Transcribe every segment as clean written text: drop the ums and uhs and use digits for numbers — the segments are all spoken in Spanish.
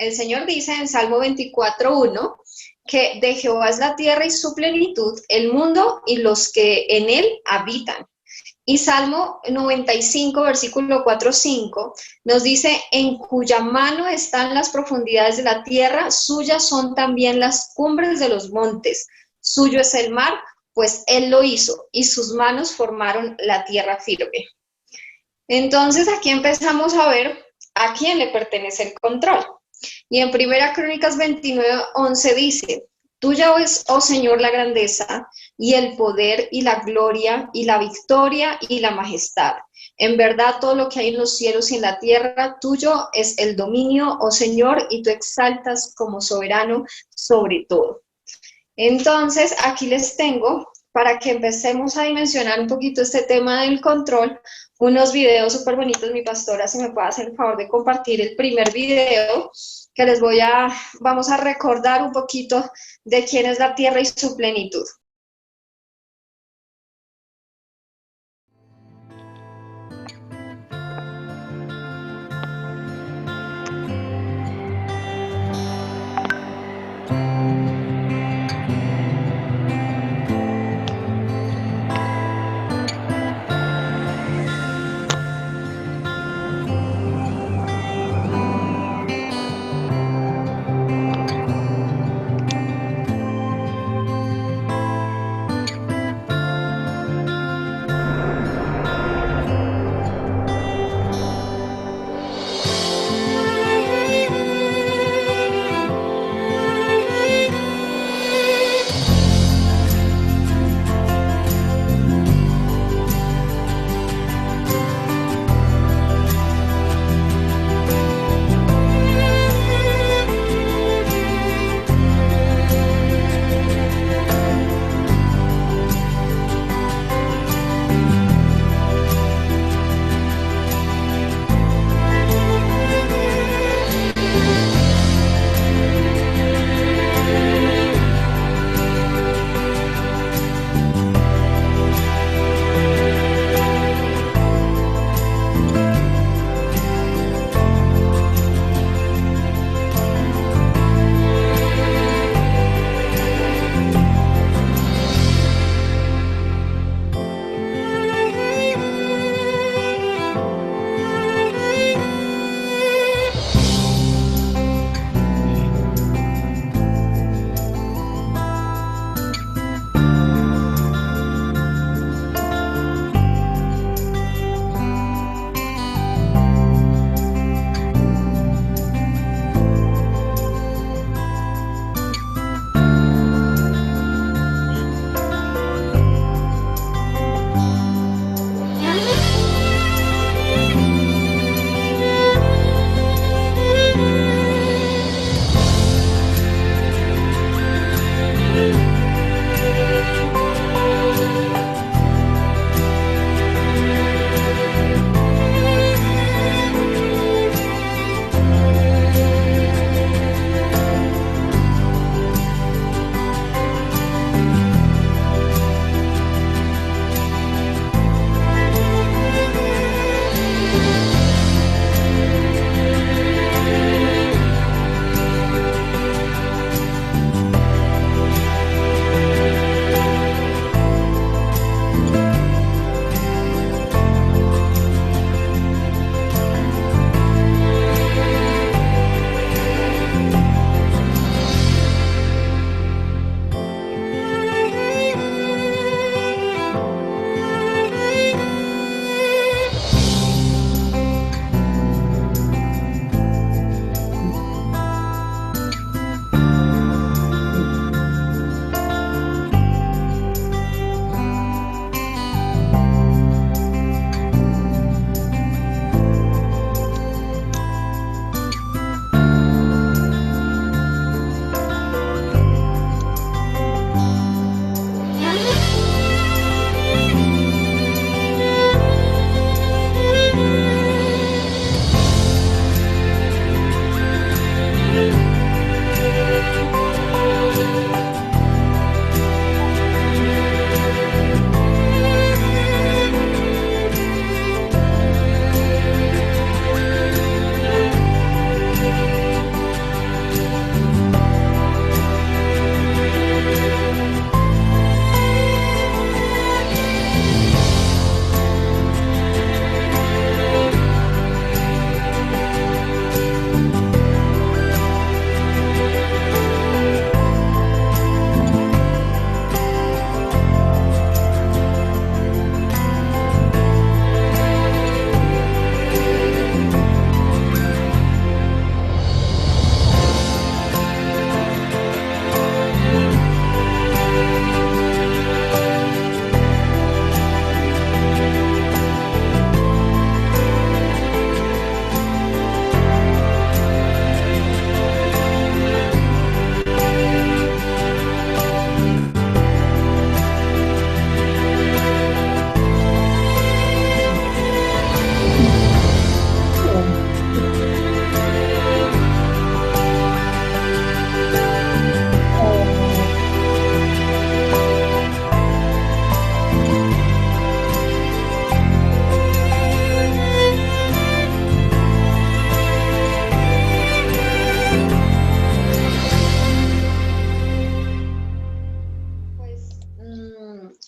el Señor dice en Salmo 24:1 que de Jehová es la tierra y su plenitud, el mundo y los que en él habitan. Y Salmo 95, versículo 4-5, nos dice, en cuya mano están las profundidades de la tierra, suyas son también las cumbres de los montes, suyo es el mar, pues él lo hizo, y sus manos formaron la tierra firme. Entonces aquí empezamos a ver a quién le pertenece el control. Y en Primera Crónicas 29:11 dice, tuya es, oh Señor, la grandeza y el poder y la gloria y la victoria y la majestad. En verdad todo lo que hay en los cielos y en la tierra, tuyo es el dominio, oh Señor, y tú exaltas como soberano sobre todo. Entonces aquí les tengo, para que empecemos a dimensionar un poquito este tema del control, unos videos súper bonitos. Mi pastora, si me puede hacer el favor de compartir el primer video, que vamos a recordar un poquito de quién es la tierra y su plenitud.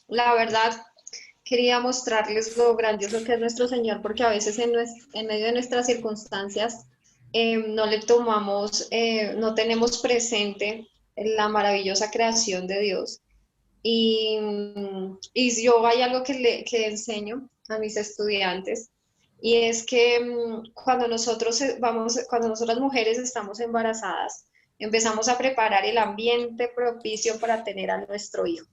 La verdad, quería mostrarles lo grandioso que es nuestro Señor, porque a veces en medio de nuestras circunstancias no le tomamos, no tenemos presente la maravillosa creación de Dios. Y yo hay algo que enseño a mis estudiantes, y es que cuando nosotros cuando nosotras mujeres estamos embarazadas, empezamos a preparar el ambiente propicio para tener a nuestro hijo.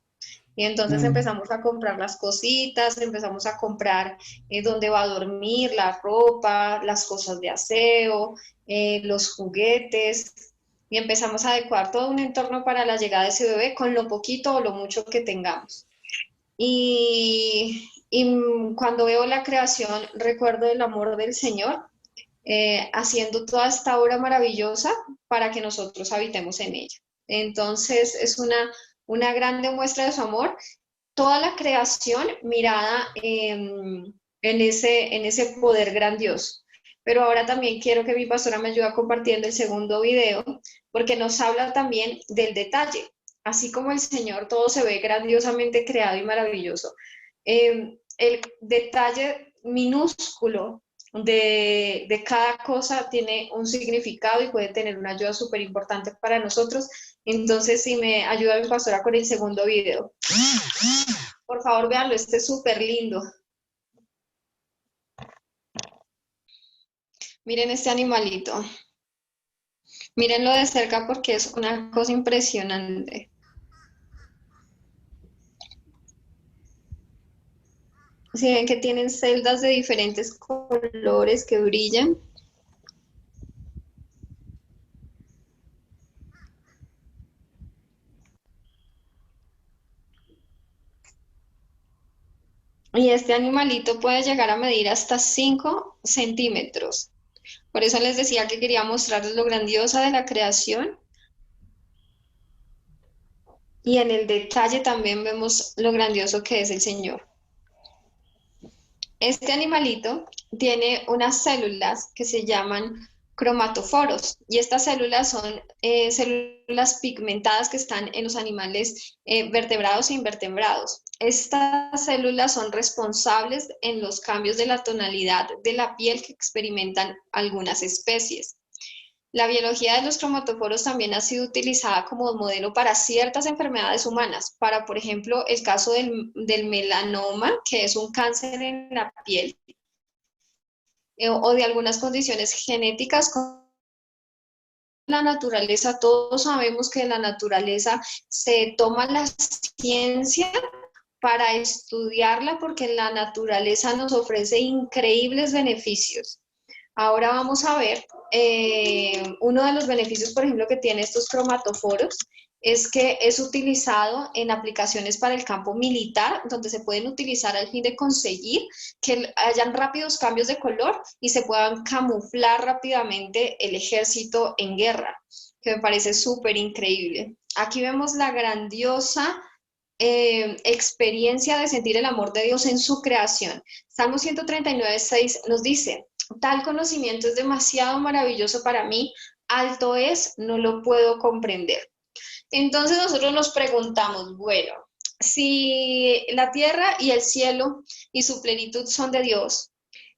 Y entonces Mm, empezamos a comprar las cositas, empezamos a comprar dónde va a dormir, la ropa, las cosas de aseo, los juguetes, y empezamos a adecuar todo un entorno para la llegada de ese bebé con lo poquito o lo mucho que tengamos. Y cuando veo la creación, recuerdo el amor del Señor haciendo toda esta obra maravillosa para que nosotros habitemos en ella. Entonces es una grande muestra de su amor, toda la creación mirada en ese poder grandioso. Pero ahora también quiero que mi pastora me ayude compartiendo el segundo video, porque nos habla también del detalle. Así como el Señor todo se ve grandiosamente creado y maravilloso, el detalle minúsculo de cada cosa tiene un significado y puede tener una ayuda súper importante para nosotros. Entonces, si me ayuda mi pastora con el segundo video. Por favor, véanlo, este es súper lindo. Miren este animalito. Mírenlo de cerca porque es una cosa impresionante. Si ven que tienen celdas de diferentes colores que brillan. Y este animalito puede llegar a medir hasta 5 centímetros. Por eso les decía que quería mostrarles lo grandiosa de la creación. Y en el detalle también vemos lo grandioso que es el Señor. Este animalito tiene unas células que se llaman cromatoforos, y estas células son células pigmentadas que están en los animales vertebrados e invertebrados. Estas células son responsables en los cambios de la tonalidad de la piel que experimentan algunas especies. La biología de los cromatoforos también ha sido utilizada como modelo para ciertas enfermedades humanas, para, por ejemplo, el caso del melanoma, que es un cáncer en la piel, o de algunas condiciones genéticas con la naturaleza. Todos sabemos que en la naturaleza se toma la ciencia para estudiarla porque la naturaleza nos ofrece increíbles beneficios. Ahora vamos a ver, uno de los beneficios, por ejemplo, que tiene estos cromatoforos es que es utilizado en aplicaciones para el campo militar, donde se pueden utilizar al fin de conseguir que hayan rápidos cambios de color y se puedan camuflar rápidamente el ejército en guerra, que me parece súper increíble. Aquí vemos la grandiosa experiencia de sentir el amor de Dios en su creación. Salmo 139:6 nos dice: tal conocimiento es demasiado maravilloso para mí, alto es, no lo puedo comprender. Entonces nosotros nos preguntamos, bueno, si la tierra y el cielo y su plenitud son de Dios,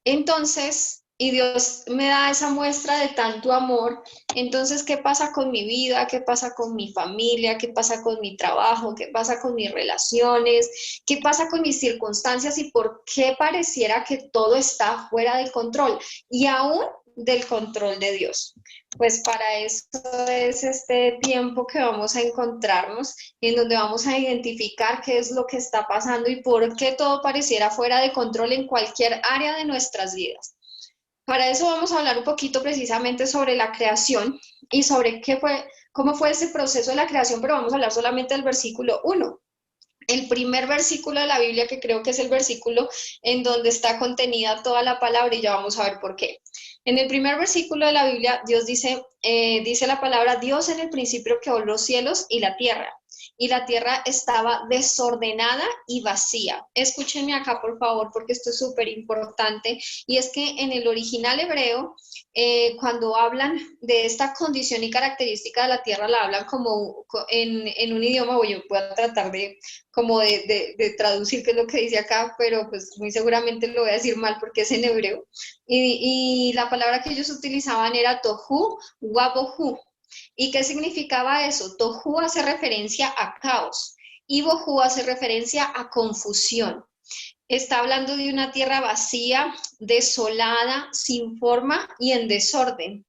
entonces, y Dios me da esa muestra de tanto amor, entonces, ¿qué pasa con mi vida? ¿Qué pasa con mi familia? ¿Qué pasa con mi trabajo? ¿Qué pasa con mis relaciones? ¿Qué pasa con mis circunstancias? ¿Y por qué pareciera que todo está fuera de control? Y aún del control de Dios. Pues para eso es este tiempo que vamos a encontrarnos, en donde vamos a identificar qué es lo que está pasando y por qué todo pareciera fuera de control en cualquier área de nuestras vidas. Para eso vamos a hablar un poquito precisamente sobre la creación y sobre cómo fue ese proceso de la creación, pero vamos a hablar solamente del versículo 1. El primer versículo de la Biblia, que creo que es el versículo en donde está contenida toda la palabra, y ya vamos a ver por qué. En el primer versículo de la Biblia, Dios dice la palabra: Dios en el principio creó los cielos y la tierra. y la tierra estaba desordenada y vacía. Escúchenme acá, por favor, porque esto es súper importante, y es que en el original hebreo, cuando hablan de esta condición y característica de la tierra, la hablan como en un idioma, o yo voy a tratar de como de traducir qué es lo que dice acá, pero pues muy seguramente lo voy a decir mal porque es en hebreo. Y la palabra que ellos utilizaban era tohu wabohu. ¿Y qué significaba eso? Tohu hace referencia a caos y bohu hace referencia a confusión. Está hablando de una tierra vacía, desolada, sin forma y en desorden.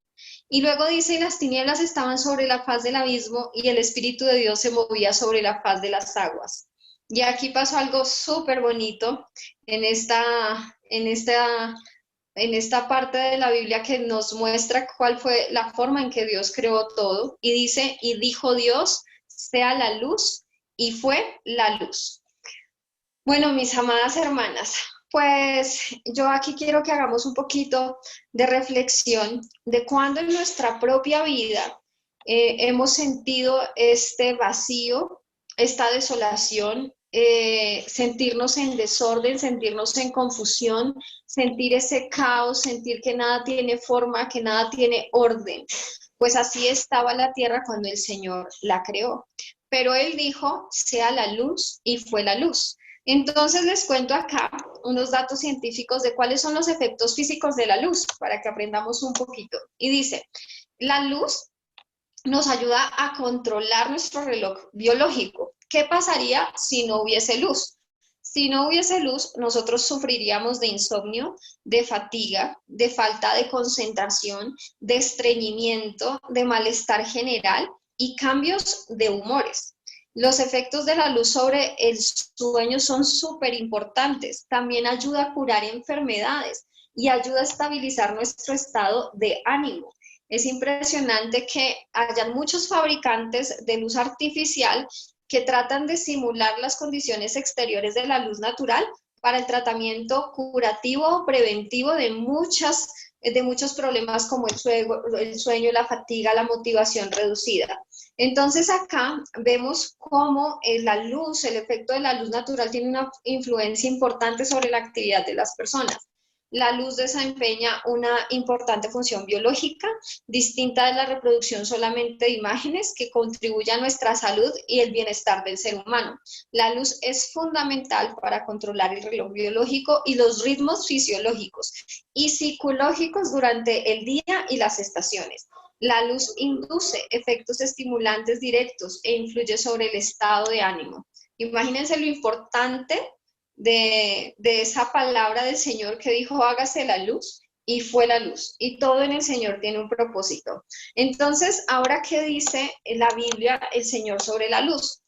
Y luego dice, las tinieblas estaban sobre la faz del abismo y el Espíritu de Dios se movía sobre la faz de las aguas. Y aquí pasó algo súper bonito en esta parte de la Biblia que nos muestra cuál fue la forma en que Dios creó todo. Y dice, y dijo Dios, sea la luz, y fue la luz. Bueno, mis amadas hermanas, pues yo aquí quiero que hagamos un poquito de reflexión de cuándo en nuestra propia vida hemos sentido este vacío, esta desolación, sentirnos en desorden, sentirnos en confusión, sentir ese caos, sentir que nada tiene forma, que nada tiene orden. Pues así estaba la tierra cuando el Señor la creó. Pero Él dijo, sea la luz, y fue la luz. Entonces les cuento acá unos datos científicos de cuáles son los efectos físicos de la luz, para que aprendamos un poquito. Y dice, la luz nos ayuda a controlar nuestro reloj biológico. ¿Qué pasaría si no hubiese luz? Si no hubiese luz, nosotros sufriríamos de insomnio, de fatiga, de falta de concentración, de estreñimiento, de malestar general y cambios de humores. Los efectos de la luz sobre el sueño son súper importantes. También ayuda a curar enfermedades y ayuda a estabilizar nuestro estado de ánimo. Es impresionante que hayan muchos fabricantes de luz artificial que tratan de simular las condiciones exteriores de la luz natural para el tratamiento curativo o preventivo de muchos problemas como el sueño, la fatiga, la motivación reducida. Entonces acá vemos cómo la luz, el efecto de la luz natural tiene una influencia importante sobre la actividad de las personas. La luz desempeña una importante función biológica, distinta de la reproducción solamente de imágenes, que contribuye a nuestra salud y el bienestar del ser humano. La luz es fundamental para controlar el reloj biológico y los ritmos fisiológicos y psicológicos durante el día y las estaciones. La luz induce efectos estimulantes directos e influye sobre el estado de ánimo. Imagínense lo importante de esa palabra del Señor que dijo, hágase la luz, y fue la luz. Y todo en el Señor tiene un propósito. Entonces, ahora, ¿qué dice en la Biblia el Señor sobre la luz?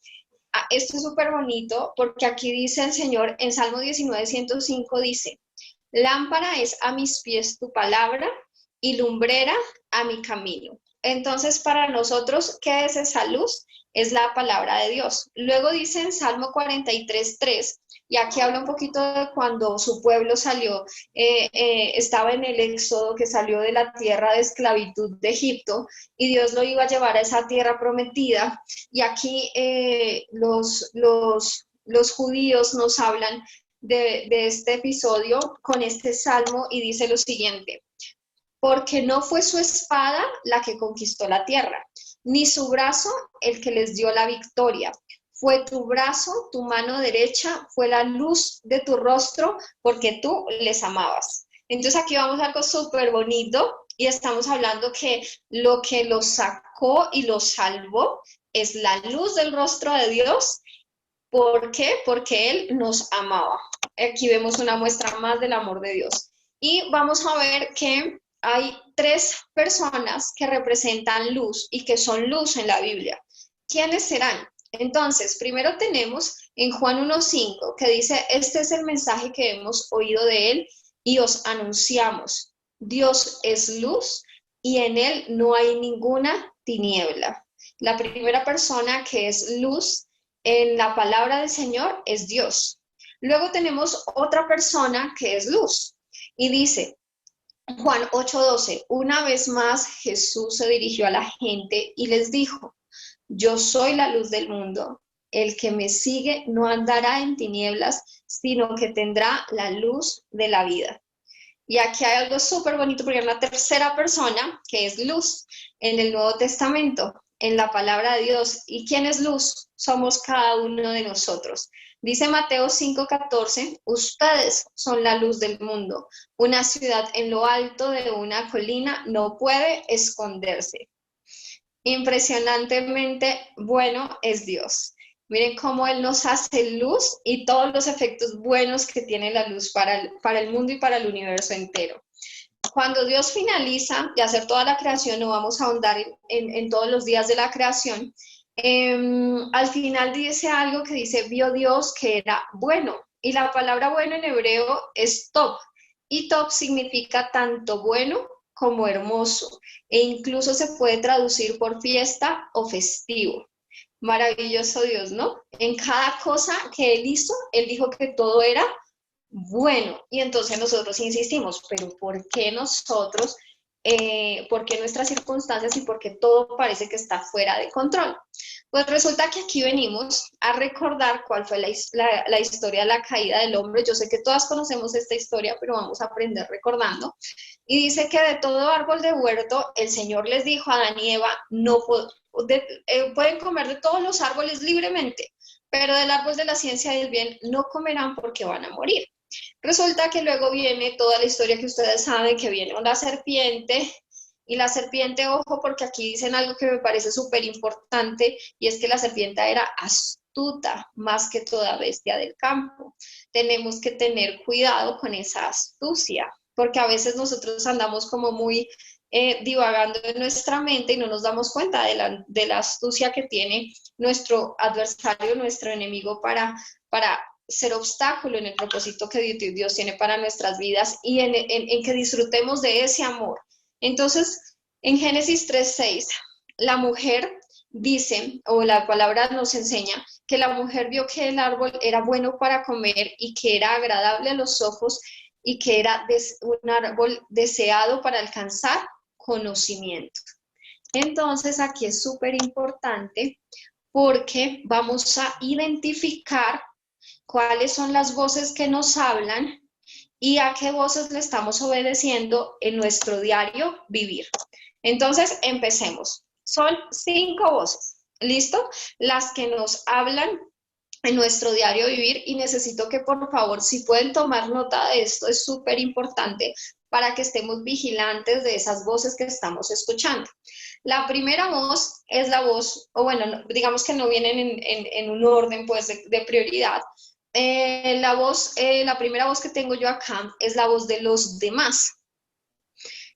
Esto es súper bonito porque aquí dice el Señor en Salmo 19:105, dice, lámpara es a mis pies tu palabra y lumbrera a mi camino. Entonces, para nosotros, ¿qué es esa luz? Es la palabra de Dios. Luego dice en Salmo 43:3, y aquí habla un poquito de cuando su pueblo salió, estaba en el éxodo, que salió de la tierra de esclavitud de Egipto, y Dios lo iba a llevar a esa tierra prometida. Y aquí los judíos nos hablan de este episodio con este salmo y dice lo siguiente: porque no fue su espada la que conquistó la tierra, ni su brazo el que les dio la victoria. Fue tu brazo, tu mano derecha, fue la luz de tu rostro, porque tú les amabas. Entonces aquí vamos a algo súper bonito y estamos hablando que lo que los sacó y los salvó es la luz del rostro de Dios. ¿Por qué? Porque Él nos amaba. Aquí vemos una muestra más del amor de Dios. Y vamos a ver que hay tres personas que representan luz y que son luz en la Biblia. ¿Quiénes serán? Entonces, primero tenemos en Juan 1:5 que dice, este es el mensaje que hemos oído de Él y os anunciamos. Dios es luz y en Él no hay ninguna tiniebla. La primera persona que es luz en la palabra del Señor es Dios. Luego tenemos otra persona que es luz y dice, Juan 8:12, una vez más Jesús se dirigió a la gente y les dijo, yo soy la luz del mundo. el que me sigue no andará en tinieblas, sino que tendrá la luz de la vida. Y aquí hay algo súper bonito porque es la tercera persona que es luz en el Nuevo Testamento, en la palabra de Dios. ¿Y quién es luz? Somos cada uno de nosotros. Dice Mateo 5:14, ustedes son la luz del mundo. Una ciudad en lo alto de una colina no puede esconderse. Impresionantemente bueno es Dios. Miren cómo Él nos hace luz y todos los efectos buenos que tiene la luz para el mundo y para el universo entero. Cuando Dios finaliza de hacer toda la creación, no vamos a ahondar en todos los días de la creación, al final dice algo que dice, vio Dios que era bueno. Y la palabra bueno en hebreo es top. Y top significa tanto bueno como hermoso. E incluso se puede traducir por fiesta o festivo. Maravilloso Dios, ¿no? En cada cosa que Él hizo, Él dijo que todo era bueno. Y entonces nosotros insistimos, pero ¿por qué nosotros, por qué nuestras circunstancias y por qué todo parece que está fuera de control? Pues resulta que aquí venimos a recordar cuál fue la historia de la caída del hombre. Yo sé que todas conocemos esta historia, pero vamos a aprender recordando. Y dice que de todo árbol de huerto, el Señor les dijo a Adán y Eva, no pueden comer de todos los árboles libremente, pero del árbol de la ciencia y del bien no comerán porque van a morir. Resulta que luego viene toda la historia que ustedes saben, que viene una serpiente, y la serpiente, ojo, porque aquí dicen algo que me parece súper importante, y es que la serpiente era astuta más que toda bestia del campo. Tenemos que tener cuidado con esa astucia, porque a veces nosotros andamos como muy divagando en nuestra mente y no nos damos cuenta de la astucia que tiene nuestro adversario, nuestro enemigo para ser obstáculo en el propósito que Dios tiene para nuestras vidas y en que disfrutemos de ese amor. Entonces, en Génesis 3:6, la mujer dice, o la palabra nos enseña, que la mujer vio que el árbol era bueno para comer y que era agradable a los ojos y que era un árbol deseado para alcanzar conocimiento. Entonces, aquí es súper importante porque vamos a identificar cuáles son las voces que nos hablan y a qué voces le estamos obedeciendo en nuestro diario vivir. Entonces, empecemos. Son 5 voces, ¿listo? Las que nos hablan en nuestro diario vivir y necesito que por favor, si pueden tomar nota de esto, es súper importante para que estemos vigilantes de esas voces que estamos escuchando. La primera voz es la voz, o bueno, digamos que no vienen en un orden pues de prioridad. La primera voz que tengo yo acá es la voz de los demás.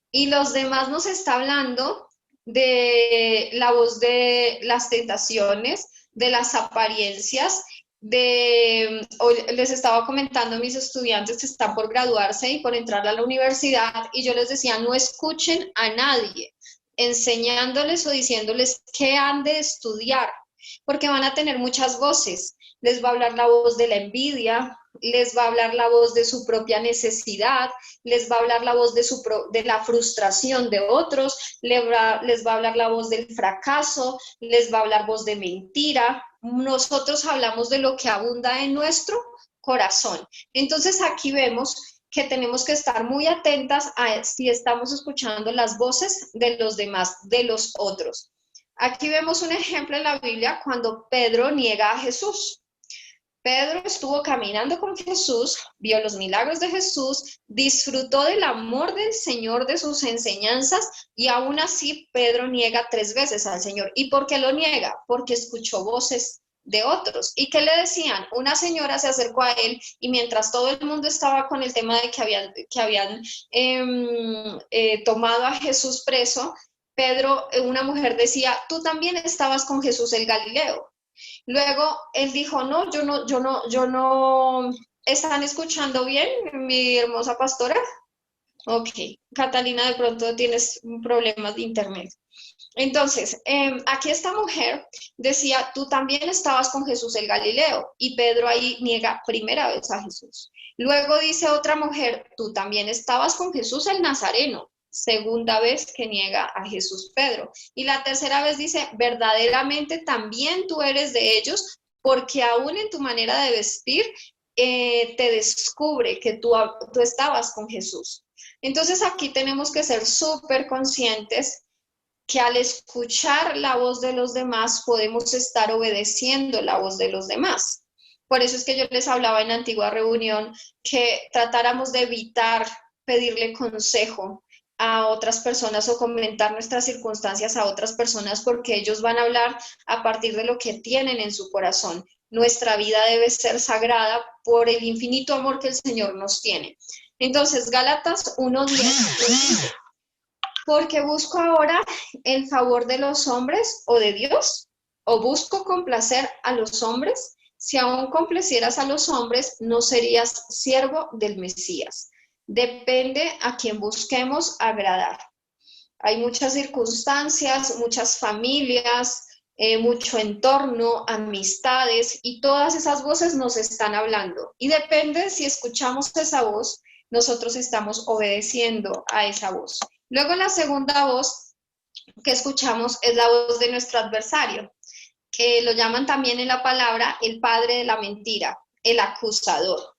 Y los demás nos está hablando de la voz de las tentaciones, de las apariencias, hoy les estaba comentando a mis estudiantes que están por graduarse y por entrar a la universidad, y yo les decía, no escuchen a nadie enseñándoles o diciéndoles qué han de estudiar, porque van a tener muchas voces. Les va a hablar la voz de la envidia, les va a hablar la voz de su propia necesidad, les va a hablar la voz de la frustración de otros, les va a hablar la voz del fracaso, les va a hablar voz de mentira. Nosotros hablamos de lo que abunda en nuestro corazón. Entonces aquí vemos que tenemos que estar muy atentas a si estamos escuchando las voces de los demás, de los otros. Aquí vemos un ejemplo en la Biblia cuando Pedro niega a Jesús. Pedro estuvo caminando con Jesús, vio los milagros de Jesús, disfrutó del amor del Señor, de sus enseñanzas, y aún así Pedro niega 3 veces al Señor. ¿Y por qué lo niega? Porque escuchó voces de otros. ¿Y qué le decían? Una señora se acercó a él y mientras todo el mundo estaba con el tema de que habían tomado a Jesús preso, Pedro, una mujer decía, tú también estabas con Jesús el Galileo. Luego él dijo, no, yo no, ¿están escuchando bien, mi hermosa pastora? Ok, Catalina, de pronto tienes problemas de internet. Entonces, aquí esta mujer decía, tú también estabas con Jesús el Galileo, y Pedro ahí niega primera vez a Jesús. Luego dice otra mujer, tú también estabas con Jesús el Nazareno, segunda vez que niega a Jesús Pedro. Y la tercera vez dice, verdaderamente también tú eres de ellos, porque aún en tu manera de vestir te descubre que tú estabas con Jesús. Entonces aquí tenemos que ser súper conscientes que al escuchar la voz de los demás podemos estar obedeciendo la voz de los demás. Por eso es que yo les hablaba en la antigua reunión que tratáramos de evitar pedirle consejo a otras personas o comentar nuestras circunstancias a otras personas, porque ellos van a hablar a partir de lo que tienen en su corazón. Nuestra vida debe ser sagrada por el infinito amor que el Señor nos tiene. Entonces, Gálatas 1:10, porque busco ahora el favor de los hombres o de Dios, o busco complacer a los hombres. Si aún complacieras a los hombres, no serías siervo del Mesías. Depende a quien busquemos agradar. Hay muchas circunstancias, muchas familias, mucho entorno, amistades, y todas esas voces nos están hablando. Y depende si escuchamos esa voz, nosotros estamos obedeciendo a esa voz. Luego la segunda voz que escuchamos es la voz de nuestro adversario, que lo llaman también en la palabra el padre de la mentira, el acusador.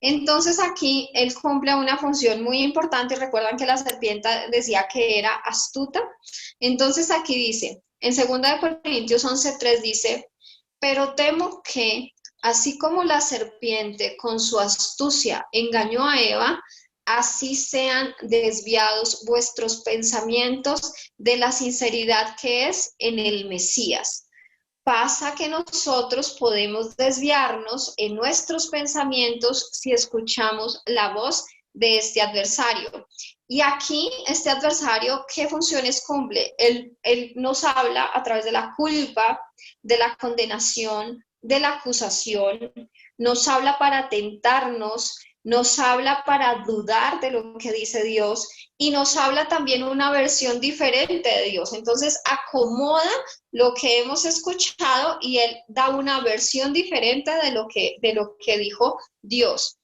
Entonces aquí él cumple una función muy importante. Recuerdan que la serpiente decía que era astuta. Entonces aquí dice, en 2 Corintios 11:3 dice, pero temo que, así como la serpiente con su astucia engañó a Eva, así sean desviados vuestros pensamientos de la sinceridad que es en el Mesías. Pasa que nosotros podemos desviarnos en nuestros pensamientos si escuchamos la voz de este adversario. Y aquí este adversario, ¿qué funciones cumple? Él nos habla a través de la culpa, de la condenación, de la acusación, nos habla para tentarnos, nos habla para dudar de lo que dice Dios, y nos habla también una versión diferente de Dios. Entonces acomoda lo que hemos escuchado y él da una versión diferente de lo que dijo Dios.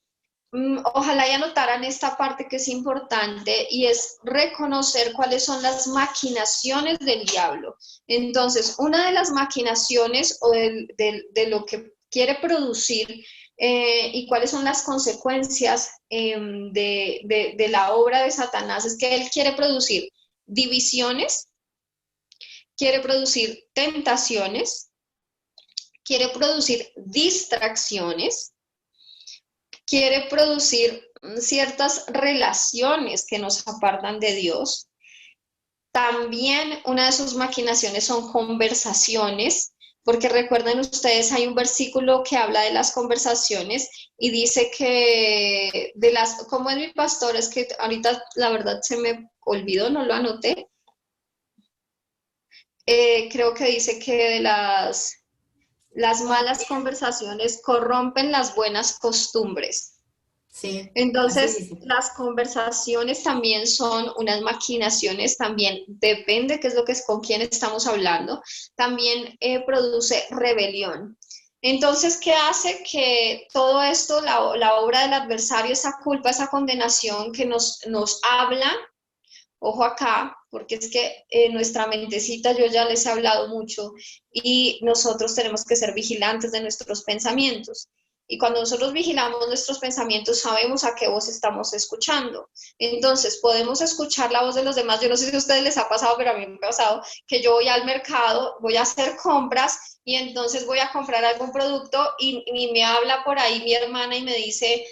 Ojalá y anotaran esta parte que es importante, y es reconocer cuáles son las maquinaciones del diablo. Entonces, una de las maquinaciones o de lo que quiere producir y cuáles son las consecuencias de la obra de Satanás es que él quiere producir divisiones, quiere producir tentaciones, quiere producir distracciones, quiere producir ciertas relaciones que nos apartan de Dios. También una de sus maquinaciones son conversaciones, porque recuerden ustedes, hay un versículo que habla de las conversaciones y dice que como es mi pastor, es que ahorita la verdad se me olvidó, no lo anoté. Creo que dice que de las malas conversaciones corrompen las buenas costumbres. Sí, así Entonces, dice. las conversaciones también son unas maquinaciones, también depende qué es lo que es, con quién estamos hablando, también produce rebelión. Entonces, ¿qué hace que todo esto, la obra del adversario, esa culpa, esa condenación que nos habla? Ojo acá, porque es que nuestra mentecita, yo ya les he hablado mucho, y nosotros tenemos que ser vigilantes de nuestros pensamientos. Y cuando nosotros vigilamos nuestros pensamientos, sabemos a qué voz estamos escuchando. Entonces, podemos escuchar la voz de los demás. Yo no sé si a ustedes les ha pasado, pero a mí me ha pasado que yo voy al mercado, voy a hacer compras, y entonces voy a comprar algún producto y me habla por ahí mi hermana y me dice,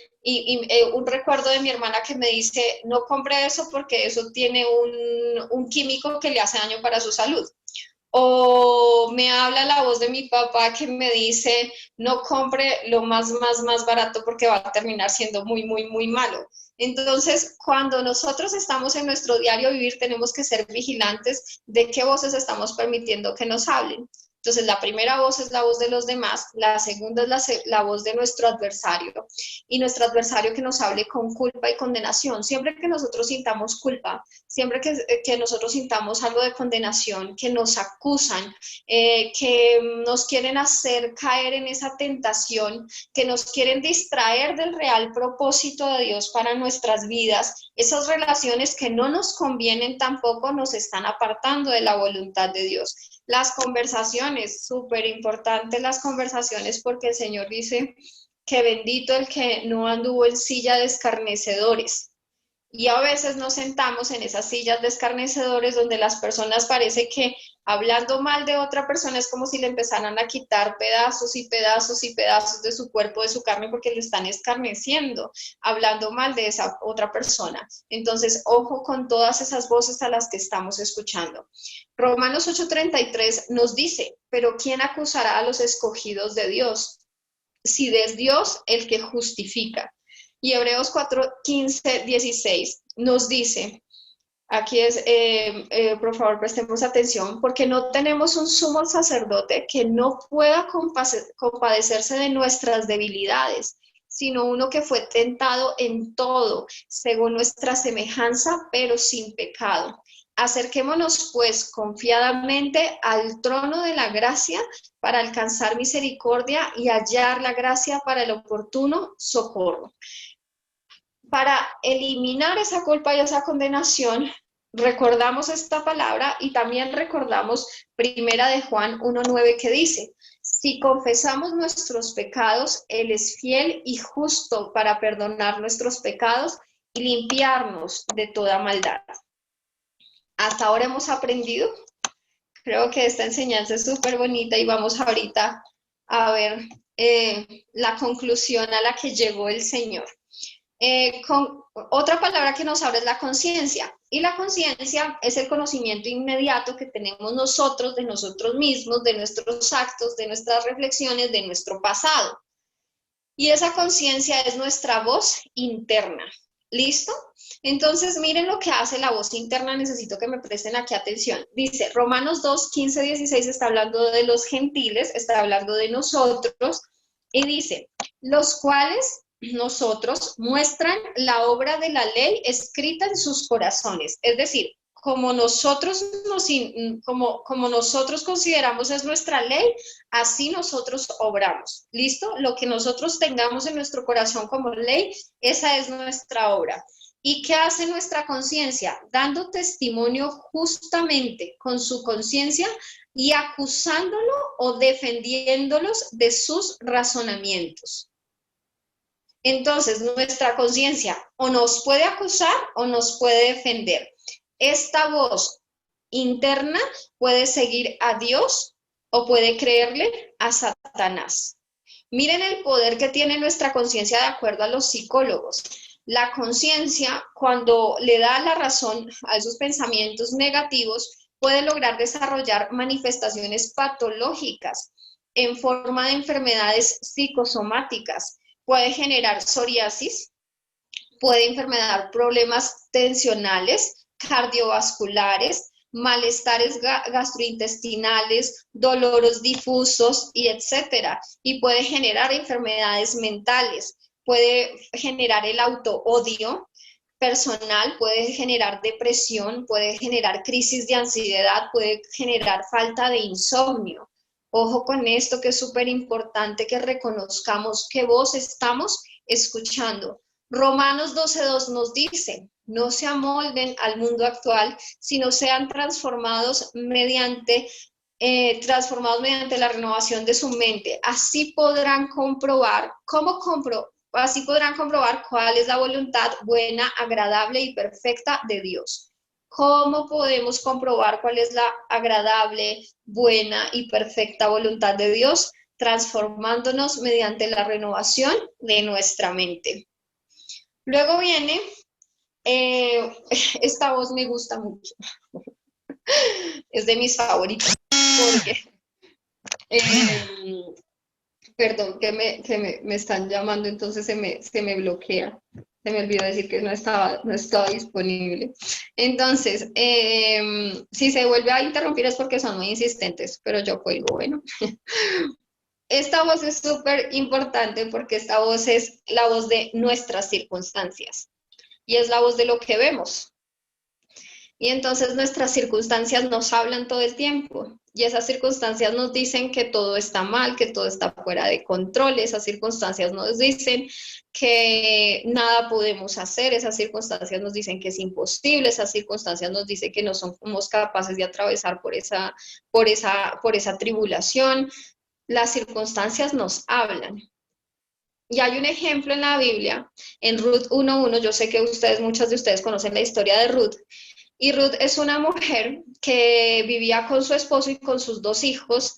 un recuerdo de mi hermana que me dice, no compre eso porque eso tiene un químico que le hace daño para su salud. O me habla la voz de mi papá que me dice, no compre lo más barato porque va a terminar siendo muy malo. Entonces, cuando nosotros estamos en nuestro diario vivir, tenemos que ser vigilantes de qué voces estamos permitiendo que nos hablen. Entonces, la primera voz es la voz de los demás, la segunda es la voz de nuestro adversario, y nuestro adversario que nos hable con culpa y condenación. Siempre que nosotros sintamos culpa, siempre que nosotros sintamos algo de condenación, que nos acusan, que nos quieren hacer caer en esa tentación, que nos quieren distraer del real propósito de Dios para nuestras vidas, esas relaciones que no nos convienen tampoco nos están apartando de la voluntad de Dios. Las conversaciones, súper importantes las conversaciones, porque el Señor dice que bendito el que no anduvo en silla de escarnecedores. Y a veces nos sentamos en esas sillas de escarnecedores donde las personas parece que hablando mal de otra persona es como si le empezaran a quitar pedazos y pedazos y pedazos de su cuerpo, de su carne, porque le están escarneciendo, hablando mal de esa otra persona. Entonces, ojo con todas esas voces a las que estamos escuchando. Romanos 8:33 nos dice, pero ¿quién acusará a los escogidos de Dios? Si es Dios el que justifica. Y Hebreos 4:15-16 nos dice, aquí es, por favor prestemos atención, porque no tenemos un sumo sacerdote que no pueda compadecerse de nuestras debilidades, sino uno que fue tentado en todo, según nuestra semejanza, pero sin pecado. Acerquémonos pues confiadamente al trono de la gracia para alcanzar misericordia y hallar la gracia para el oportuno socorro. Para eliminar esa culpa y esa condenación, recordamos esta palabra y también recordamos Primera de Juan 1:9 que dice, si confesamos nuestros pecados, Él es fiel y justo para perdonar nuestros pecados y limpiarnos de toda maldad. Hasta ahora hemos aprendido. Creo que esta enseñanza es súper bonita y vamos ahorita a ver la conclusión a la que llegó el Señor. Otra palabra que nos habla es la conciencia, y la conciencia es el conocimiento inmediato que tenemos nosotros de nosotros mismos, de nuestros actos, de nuestras reflexiones, de nuestro pasado. Y esa conciencia es nuestra voz interna. ¿Listo? Entonces, miren lo que hace la voz interna, necesito que me presten aquí atención. Dice, Romanos 2:15-16 está hablando de los gentiles, está hablando de nosotros, y dice, los cuales nosotros muestran la obra de la ley escrita en sus corazones. Es decir, como nosotros consideramos es nuestra ley, así nosotros obramos. ¿Listo? Lo que nosotros tengamos en nuestro corazón como ley, esa es nuestra obra. ¿Y qué hace nuestra conciencia? Dando testimonio justamente con su conciencia y acusándolo o defendiéndolos de sus razonamientos. Entonces, nuestra conciencia o nos puede acusar o nos puede defender. Esta voz interna puede seguir a Dios o puede creerle a Satanás. Miren el poder que tiene nuestra conciencia de acuerdo a los psicólogos. La conciencia, cuando le da la razón a esos pensamientos negativos, puede lograr desarrollar manifestaciones patológicas en forma de enfermedades psicosomáticas. Puede generar psoriasis, puede enfermar problemas tensionales, cardiovasculares, malestares gastrointestinales, dolores difusos y etcétera. Y puede generar enfermedades mentales, puede generar el autoodio personal, puede generar depresión, puede generar crisis de ansiedad, puede generar falta de insomnio. Ojo con esto, que es súper importante que reconozcamos qué voz estamos escuchando. Romanos 12:2 nos dice, no se amolden al mundo actual, sino sean transformados mediante la renovación de su mente. Así podrán comprobar, así podrán comprobar cuál es la voluntad buena, agradable y perfecta de Dios. ¿Cómo podemos comprobar cuál es la agradable, buena y perfecta voluntad de Dios? Transformándonos mediante la renovación de nuestra mente. Luego viene, esta voz me gusta mucho, es de mis favoritas, porque, perdón, que me están llamando, entonces se me bloquea. Se me olvidó decir que no estaba disponible. Entonces, si se vuelve a interrumpir es porque son muy insistentes, pero yo cuelgo, bueno. Esta voz es súper importante porque esta voz es la voz de nuestras circunstancias y es la voz de lo que vemos. Y entonces nuestras circunstancias nos hablan todo el tiempo. Y esas circunstancias nos dicen que todo está mal, que todo está fuera de control. Esas circunstancias nos dicen que nada podemos hacer. Esas circunstancias nos dicen que es imposible. Esas circunstancias nos dicen que no somos capaces de atravesar por esa tribulación. Las circunstancias nos hablan. Y hay un ejemplo en la Biblia, en Ruth 1:1. Yo sé que muchas de ustedes conocen la historia de Ruth. Y Ruth es una mujer que vivía con su esposo y con sus 2 hijos.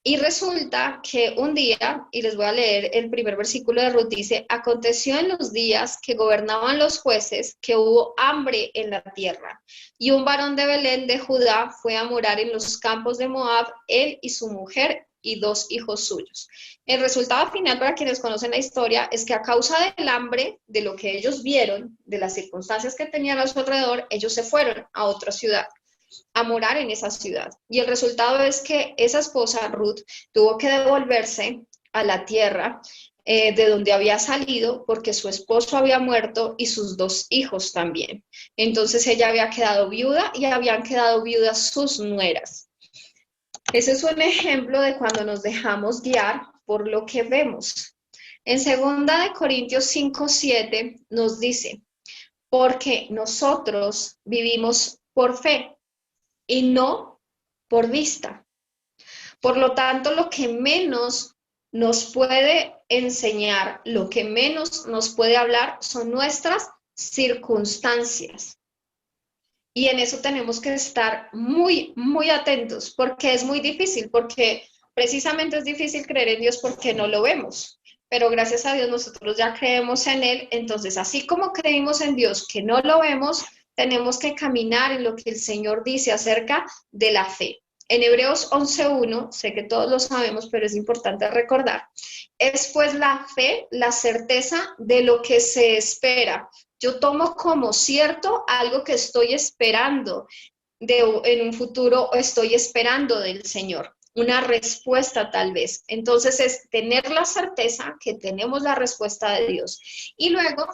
Y resulta que un día, y les voy a leer el primer versículo de Ruth, dice: aconteció en los días que gobernaban los jueces que hubo hambre en la tierra. Y un varón de Belén de Judá fue a morar en los campos de Moab, él y su mujer y 2 hijos suyos. El resultado final, para quienes conocen la historia, es que a causa del hambre, de lo que ellos vieron, de las circunstancias que tenían a su alrededor, ellos se fueron a otra ciudad, a morar en esa ciudad. Y el resultado es que esa esposa, Ruth, tuvo que devolverse a la tierra de donde había salido, porque su esposo había muerto y sus 2 hijos también. Entonces ella había quedado viuda y habían quedado viudas sus nueras. Ese es un ejemplo de cuando nos dejamos guiar por lo que vemos. En 2 Corintios 5:7 nos dice: porque nosotros vivimos por fe y no por vista. Por lo tanto, lo que menos nos puede enseñar, lo que menos nos puede hablar son nuestras circunstancias. Y en eso tenemos que estar muy, muy atentos, porque es muy difícil, porque precisamente es difícil creer en Dios porque no lo vemos. Pero gracias a Dios nosotros ya creemos en Él. Entonces, así como creímos en Dios que no lo vemos, tenemos que caminar en lo que el Señor dice acerca de la fe. En Hebreos 11:1, sé que todos lo sabemos, pero es importante recordar, es pues la fe, la certeza de lo que se espera. Yo tomo como cierto algo que estoy esperando en un futuro, estoy esperando del Señor, una respuesta tal vez. Entonces es tener la certeza que tenemos la respuesta de Dios. Y luego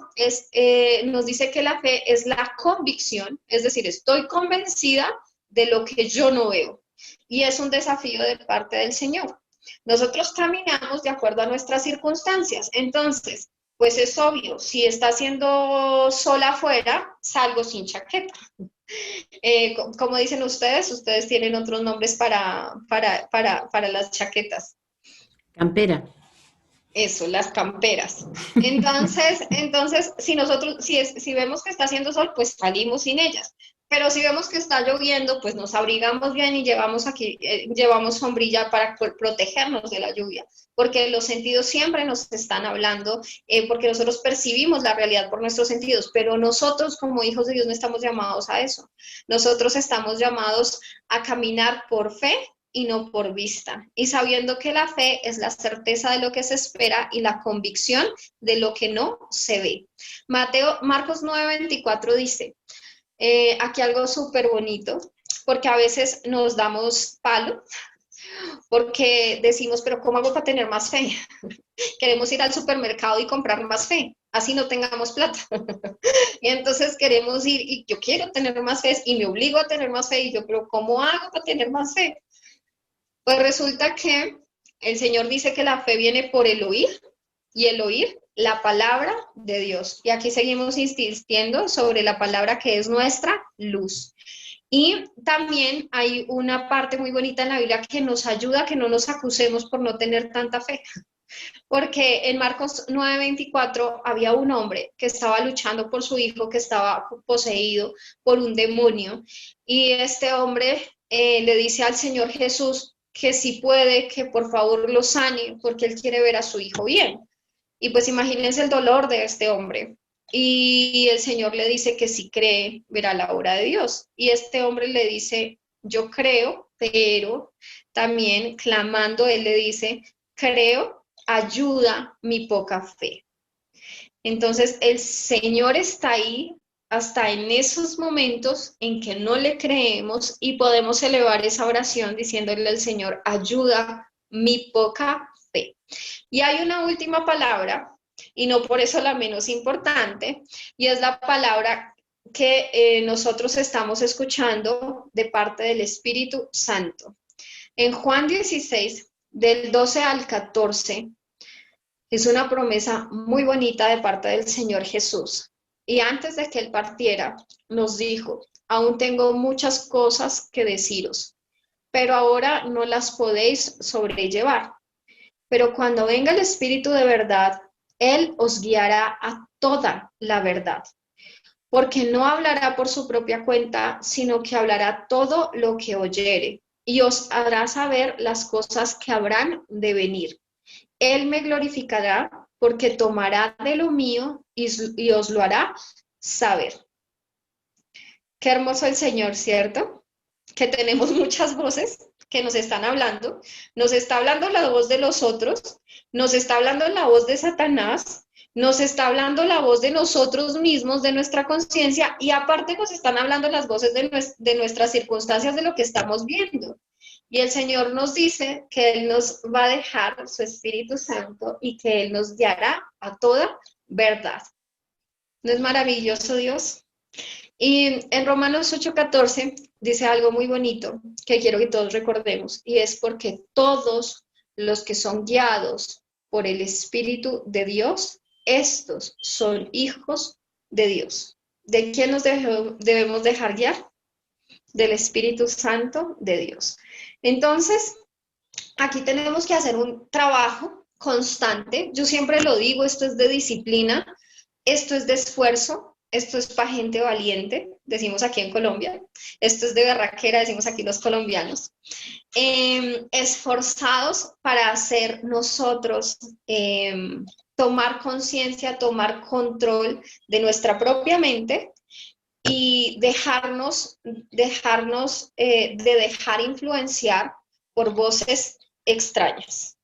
nos dice que la fe es la convicción, es decir, estoy convencida de lo que yo no veo. Y es un desafío de parte del Señor. Nosotros caminamos de acuerdo a nuestras circunstancias. Entonces, pues es obvio, si está haciendo sol afuera, salgo sin chaqueta. Como dicen ustedes tienen otros nombres para las chaquetas. Campera. Eso, las camperas. Entonces, si vemos que está haciendo sol, pues salimos sin ellas. Pero si vemos que está lloviendo, pues nos abrigamos bien y llevamos sombrilla para protegernos de la lluvia, porque los sentidos siempre nos están hablando, porque nosotros percibimos la realidad por nuestros sentidos, pero nosotros como hijos de Dios no estamos llamados a eso. Nosotros estamos llamados a caminar por fe y no por vista, y sabiendo que la fe es la certeza de lo que se espera y la convicción de lo que no se ve. Marcos 9:24 dice, aquí algo súper bonito, porque a veces nos damos palo, porque decimos, pero ¿cómo hago para tener más fe? Queremos ir al supermercado y comprar más fe, así no tengamos plata. Y entonces queremos ir, y yo quiero tener más fe, y me obligo a tener más fe, y yo, pero ¿cómo hago para tener más fe? Pues resulta que el Señor dice que la fe viene por el oír, y el oír la palabra de Dios. Y aquí seguimos insistiendo sobre la palabra que es nuestra luz. Y también hay una parte muy bonita en la Biblia que nos ayuda a que no nos acusemos por no tener tanta fe. Porque en Marcos 9:24 había un hombre que estaba luchando por su hijo que estaba poseído por un demonio. Y este hombre le dice al Señor Jesús que si puede, que por favor lo sane, porque él quiere ver a su hijo bien. Y pues imagínense el dolor de este hombre. Y el Señor le dice que si cree, verá la obra de Dios. Y este hombre le dice, yo creo, pero también clamando, él le dice, creo, ayuda mi poca fe. Entonces el Señor está ahí hasta en esos momentos en que no le creemos y podemos elevar esa oración diciéndole al Señor, ayuda mi poca fe. Y hay una última palabra, y no por eso la menos importante, y es la palabra que nosotros estamos escuchando de parte del Espíritu Santo. En Juan 16, del 12 al 14, es una promesa muy bonita de parte del Señor Jesús. Y antes de que Él partiera, nos dijo, aún tengo muchas cosas que deciros, pero ahora no las podéis sobrellevar. Pero cuando venga el Espíritu de verdad, Él os guiará a toda la verdad, porque no hablará por su propia cuenta, sino que hablará todo lo que oyere, y os hará saber las cosas que habrán de venir. Él me glorificará, porque tomará de lo mío y os lo hará saber. Qué hermoso el Señor, ¿cierto? Que tenemos muchas voces que nos está hablando la voz de los otros, nos está hablando la voz de Satanás, nos está hablando la voz de nosotros mismos, de nuestra conciencia, y aparte nos están hablando las voces de nuestras circunstancias, de lo que estamos viendo. Y el Señor nos dice que Él nos va a dejar su Espíritu Santo y que Él nos guiará a toda verdad. ¿No es maravilloso Dios? Y en Romanos 8:14 dice algo muy bonito que quiero que todos recordemos, y es porque todos los que son guiados por el Espíritu de Dios, estos son hijos de Dios. ¿De quién nos debemos dejar guiar? Del Espíritu Santo de Dios. Entonces, aquí tenemos que hacer un trabajo constante. Yo siempre lo digo, esto es de disciplina, esto es de esfuerzo, esto es para gente valiente, decimos aquí en Colombia, esto es de berraquera, decimos aquí los colombianos. Esforzados para hacer nosotros, tomar conciencia, tomar control de nuestra propia mente y dejar influenciar por voces extrañas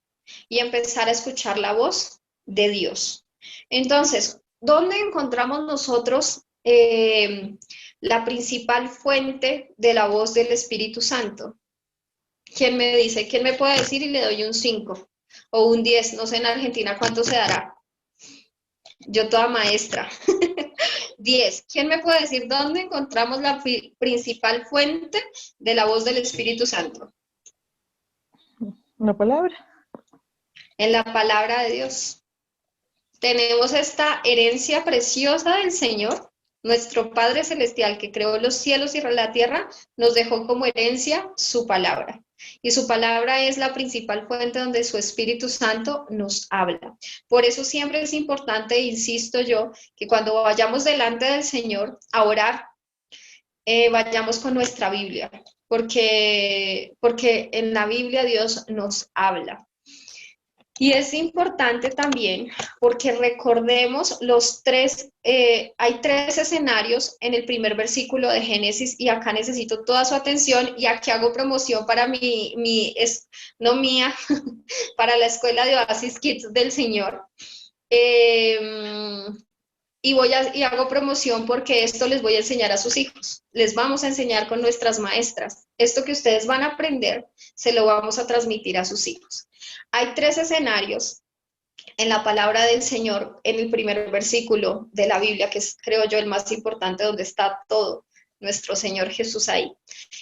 y empezar a escuchar la voz de Dios. Entonces, ¿dónde encontramos nosotros la principal fuente de la voz del Espíritu Santo? ¿Quién me dice? ¿Quién me puede decir? Y le doy un 5 o un 10. No sé en Argentina cuánto se dará. Yo toda maestra. 10. ¿Quién me puede decir dónde encontramos la principal fuente de la voz del Espíritu Santo? ¿Una palabra? En la palabra de Dios. Tenemos esta herencia preciosa del Señor, nuestro Padre Celestial que creó los cielos y la tierra, nos dejó como herencia su palabra. Y su palabra es la principal fuente donde su Espíritu Santo nos habla. Por eso siempre es importante, insisto yo, que cuando vayamos delante del Señor a orar, vayamos con nuestra Biblia, porque en la Biblia Dios nos habla. Y es importante también porque recordemos hay tres escenarios en el primer versículo de Génesis, y acá necesito toda su atención, y aquí hago promoción para no mía, para la escuela de Oasis Kids del Señor. Y hago promoción porque esto les voy a enseñar a sus hijos, les vamos a enseñar con nuestras maestras. Esto que ustedes van a aprender, se lo vamos a transmitir a sus hijos. Hay tres escenarios en la palabra del Señor, en el primer versículo de la Biblia, que es, creo yo, el más importante, donde está todo nuestro Señor Jesús ahí.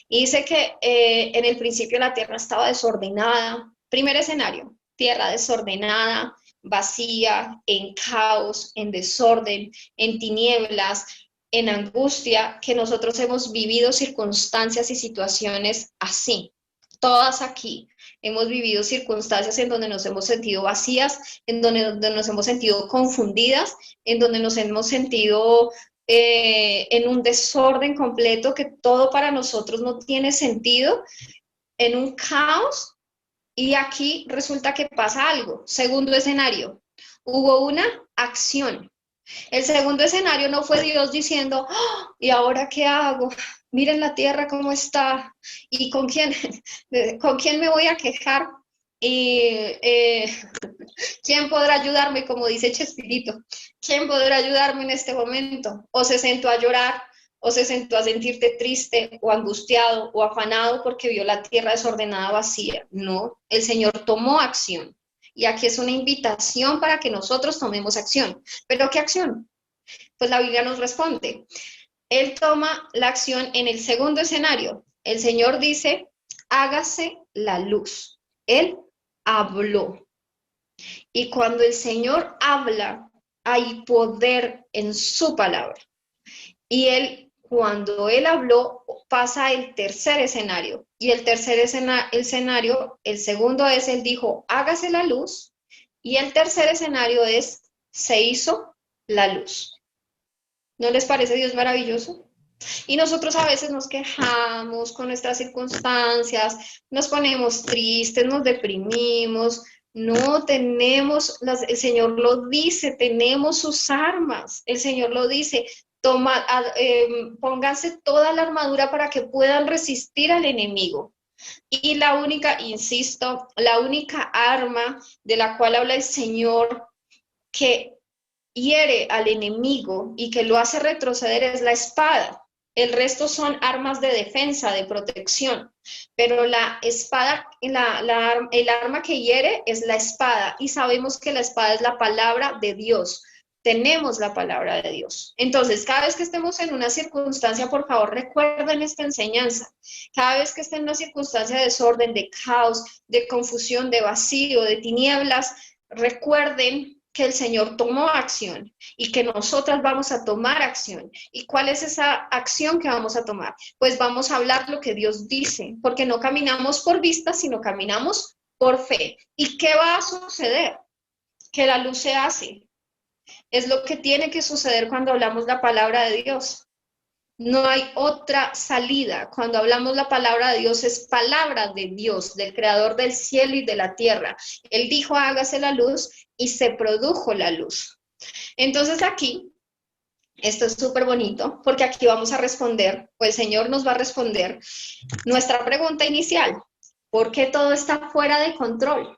Y dice que en el principio la tierra estaba desordenada. Primer escenario, tierra desordenada, vacía, en caos, en desorden, en tinieblas, en angustia, que nosotros hemos vivido circunstancias y situaciones así, todas aquí. Hemos vivido circunstancias en donde nos hemos sentido vacías, en donde nos hemos sentido confundidas, en donde nos hemos sentido en un desorden completo, que todo para nosotros no tiene sentido, en un caos. Y aquí resulta que pasa algo. Segundo escenario, hubo una acción. El segundo escenario no fue Dios diciendo, oh, ¿y ahora qué hago? Miren la tierra cómo está, y con quién me voy a quejar, y quién podrá ayudarme, como dice Chespirito, quién podrá ayudarme en este momento. O se sentó a llorar, o se sentó a sentirte triste, o angustiado, o afanado porque vio la tierra desordenada, vacía. No, el Señor tomó acción. Y aquí es una invitación para que nosotros tomemos acción. ¿Pero qué acción? Pues la Biblia nos responde. Él toma la acción en el segundo escenario. El Señor dice, hágase la luz. Él habló. Y cuando el Señor habla, hay poder en su palabra. Y cuando él habló, pasa el tercer escenario. Y el tercer escenario, el segundo es, él dijo, hágase la luz. Y el tercer escenario es, se hizo la luz. ¿No les parece Dios maravilloso? Y nosotros a veces nos quejamos con nuestras circunstancias, nos ponemos tristes, nos deprimimos. No tenemos, el Señor lo dice, tenemos sus armas. El Señor lo dice, pónganse toda la armadura para que puedan resistir al enemigo. Y la única, insisto, la única arma de la cual habla el Señor que hiere al enemigo y que lo hace retroceder es la espada. El resto son armas de defensa, de protección, pero la espada, el arma que hiere es la espada, y sabemos que la espada es la palabra de Dios. Tenemos la palabra de Dios. Entonces, cada vez que estemos en una circunstancia, por favor, recuerden esta enseñanza. Cada vez que estén en una circunstancia de desorden, de caos, de confusión, de vacío, de tinieblas, recuerden que el Señor tomó acción y que nosotras vamos a tomar acción. ¿Y cuál es esa acción que vamos a tomar? Pues vamos a hablar lo que Dios dice, porque no caminamos por vista, sino caminamos por fe. ¿Y qué va a suceder? Que la luz se hace. Es lo que tiene que suceder cuando hablamos la palabra de Dios. No hay otra salida. Cuando hablamos la palabra de Dios, es palabra de Dios, del creador del cielo y de la tierra. Él dijo, hágase la luz, y se produjo la luz. Entonces aquí, esto es súper bonito, porque aquí vamos a responder, o el Señor nos va a responder nuestra pregunta inicial. ¿Por qué todo está fuera de control?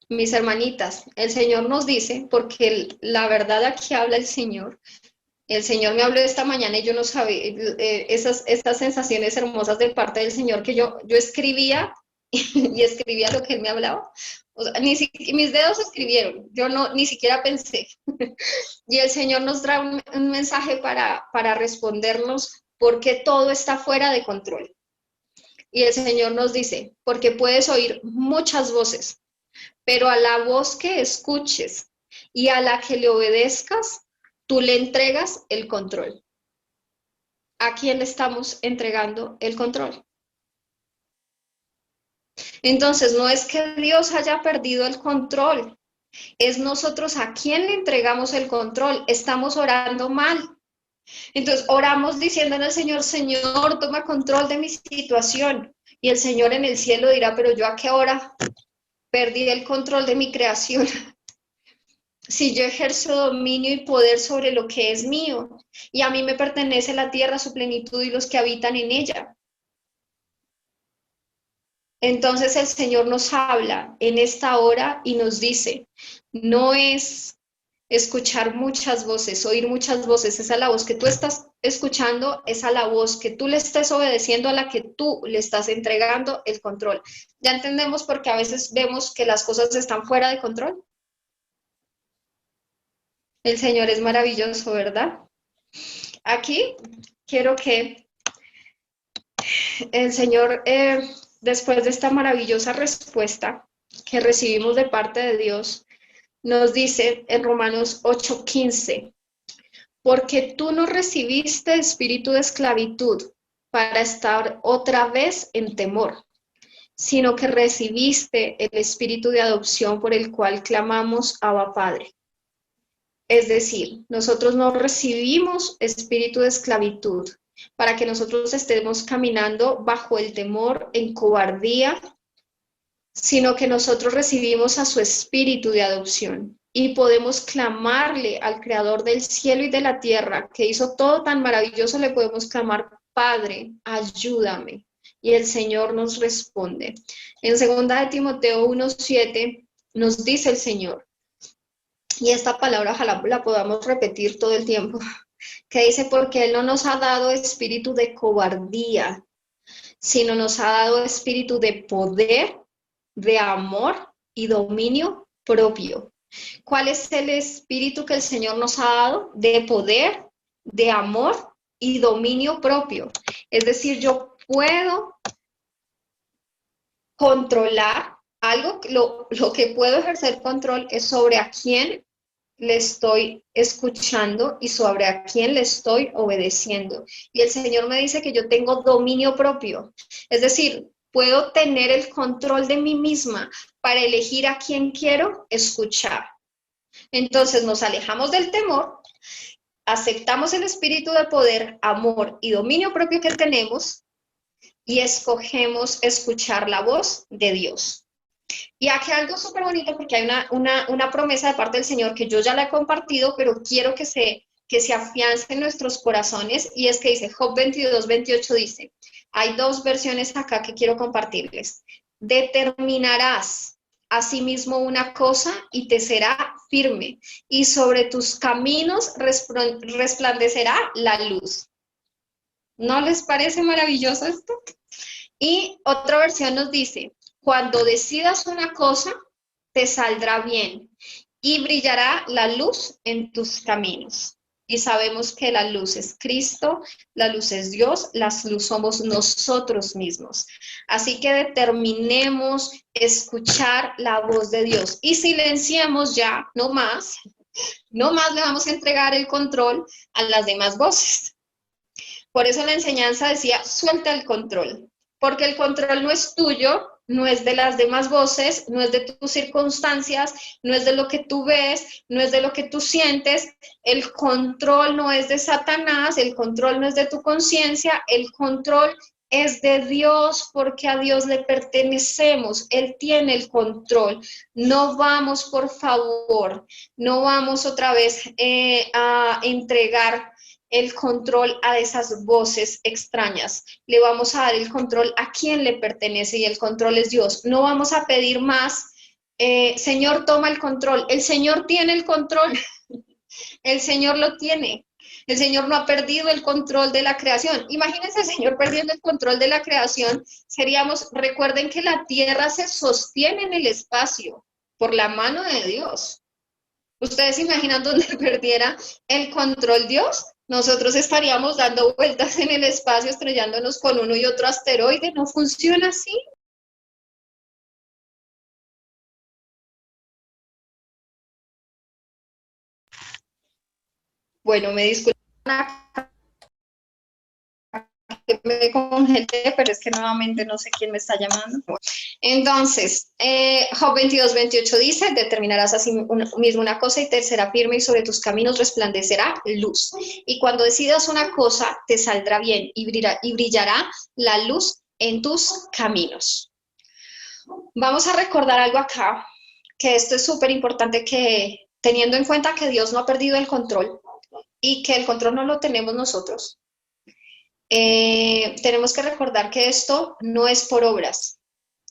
Mis hermanitas, el Señor nos dice, porque la verdad aquí habla el Señor. El Señor me habló esta mañana y yo no sabía, estas sensaciones hermosas de parte del Señor que yo escribía y escribía lo que Él me hablaba. O sea, mis dedos escribieron, yo ni siquiera pensé. Y el Señor nos trae un mensaje para respondernos por qué todo está fuera de control. Y el Señor nos dice, porque puedes oír muchas voces, pero a la voz que escuches y a la que le obedezcas, tú le entregas el control. ¿A quién le estamos entregando el control? Entonces, no es que Dios haya perdido el control, es nosotros a quién le entregamos el control. Estamos orando mal. Entonces, oramos diciéndole al Señor, Señor, toma control de mi situación. Y el Señor en el cielo dirá, pero yo a qué hora perdí el control de mi creación. Si yo ejerzo dominio y poder sobre lo que es mío, y a mí me pertenece la tierra, su plenitud y los que habitan en ella. Entonces el Señor nos habla en esta hora y nos dice, no es escuchar muchas voces, oír muchas voces, esa es la voz que tú estás escuchando, es a la voz que tú le estés obedeciendo, a la que tú le estás entregando el control. ¿Ya entendemos por qué a veces vemos que las cosas están fuera de control? El Señor es maravilloso, ¿verdad? Aquí quiero que el Señor, después de esta maravillosa respuesta que recibimos de parte de Dios, nos dice en Romanos 8:15, porque tú no recibiste espíritu de esclavitud para estar otra vez en temor, sino que recibiste el espíritu de adopción por el cual clamamos Abba Padre. Es decir, nosotros no recibimos espíritu de esclavitud para que nosotros estemos caminando bajo el temor, en cobardía, sino que nosotros recibimos a su espíritu de adopción y podemos clamarle al Creador del cielo y de la tierra, que hizo todo tan maravilloso, le podemos clamar, Padre, ayúdame. Y el Señor nos responde. En 2 de Timoteo 1:7 nos dice el Señor, y esta palabra ojalá la podamos repetir todo el tiempo, que dice, porque Él no nos ha dado espíritu de cobardía, sino nos ha dado espíritu de poder, de amor y dominio propio. ¿Cuál es el espíritu que el Señor nos ha dado? De poder, de amor y dominio propio. Es decir, yo puedo controlar algo, lo que puedo ejercer control es sobre a quién le estoy escuchando y sobre a quién le estoy obedeciendo. Y el Señor me dice que yo tengo dominio propio. Es decir, puedo tener el control de mí misma para elegir a quién quiero escuchar. Entonces nos alejamos del temor, aceptamos el espíritu de poder, amor y dominio propio que tenemos y escogemos escuchar la voz de Dios. Y aquí algo súper bonito porque hay una promesa de parte del Señor que yo ya la he compartido, pero quiero que se afiance en nuestros corazones, y es que dice, Job 22:28 dice, hay dos versiones acá que quiero compartirles. Determinarás asimismo una cosa y te será firme, y sobre tus caminos resplandecerá la luz. ¿No les parece maravilloso esto? Y otra versión nos dice, cuando decidas una cosa, te saldrá bien y brillará la luz en tus caminos. Y sabemos que la luz es Cristo, la luz es Dios, la luz somos nosotros mismos. Así que determinemos escuchar la voz de Dios y silenciemos ya, no más le vamos a entregar el control a las demás voces. Por eso la enseñanza decía, suelta el control, porque el control no es tuyo, no es de las demás voces, no es de tus circunstancias, no es de lo que tú ves, no es de lo que tú sientes. El control no es de Satanás, el control no es de tu conciencia, el control es de Dios, porque a Dios le pertenecemos, Él tiene el control. No vamos, por favor, no vamos otra vez a entregar el control a esas voces extrañas. Le vamos a dar el control a quien le pertenece, y el control es Dios. No vamos a pedir más, Señor, toma el control. El Señor tiene el control, el Señor lo tiene. El Señor no ha perdido el control de la creación. Imagínense el Señor perdiendo el control de la creación. Recuerden que la tierra se sostiene en el espacio por la mano de Dios. ¿Ustedes imaginan dónde perdiera el control Dios? Nosotros estaríamos dando vueltas en el espacio, estrellándonos con uno y otro asteroide. No funciona así. Bueno, me disculpan que me congelé, pero es que nuevamente no sé quién me está llamando. Entonces, Job 22:28 dice, determinarás así mismo una cosa y te será firme, y sobre tus caminos resplandecerá luz. Y cuando decidas una cosa, te saldrá bien y brillará la luz en tus caminos. Vamos a recordar algo acá, que esto es súper importante, que teniendo en cuenta que Dios no ha perdido el control y que el control no lo tenemos nosotros, tenemos que recordar que esto no es por obras,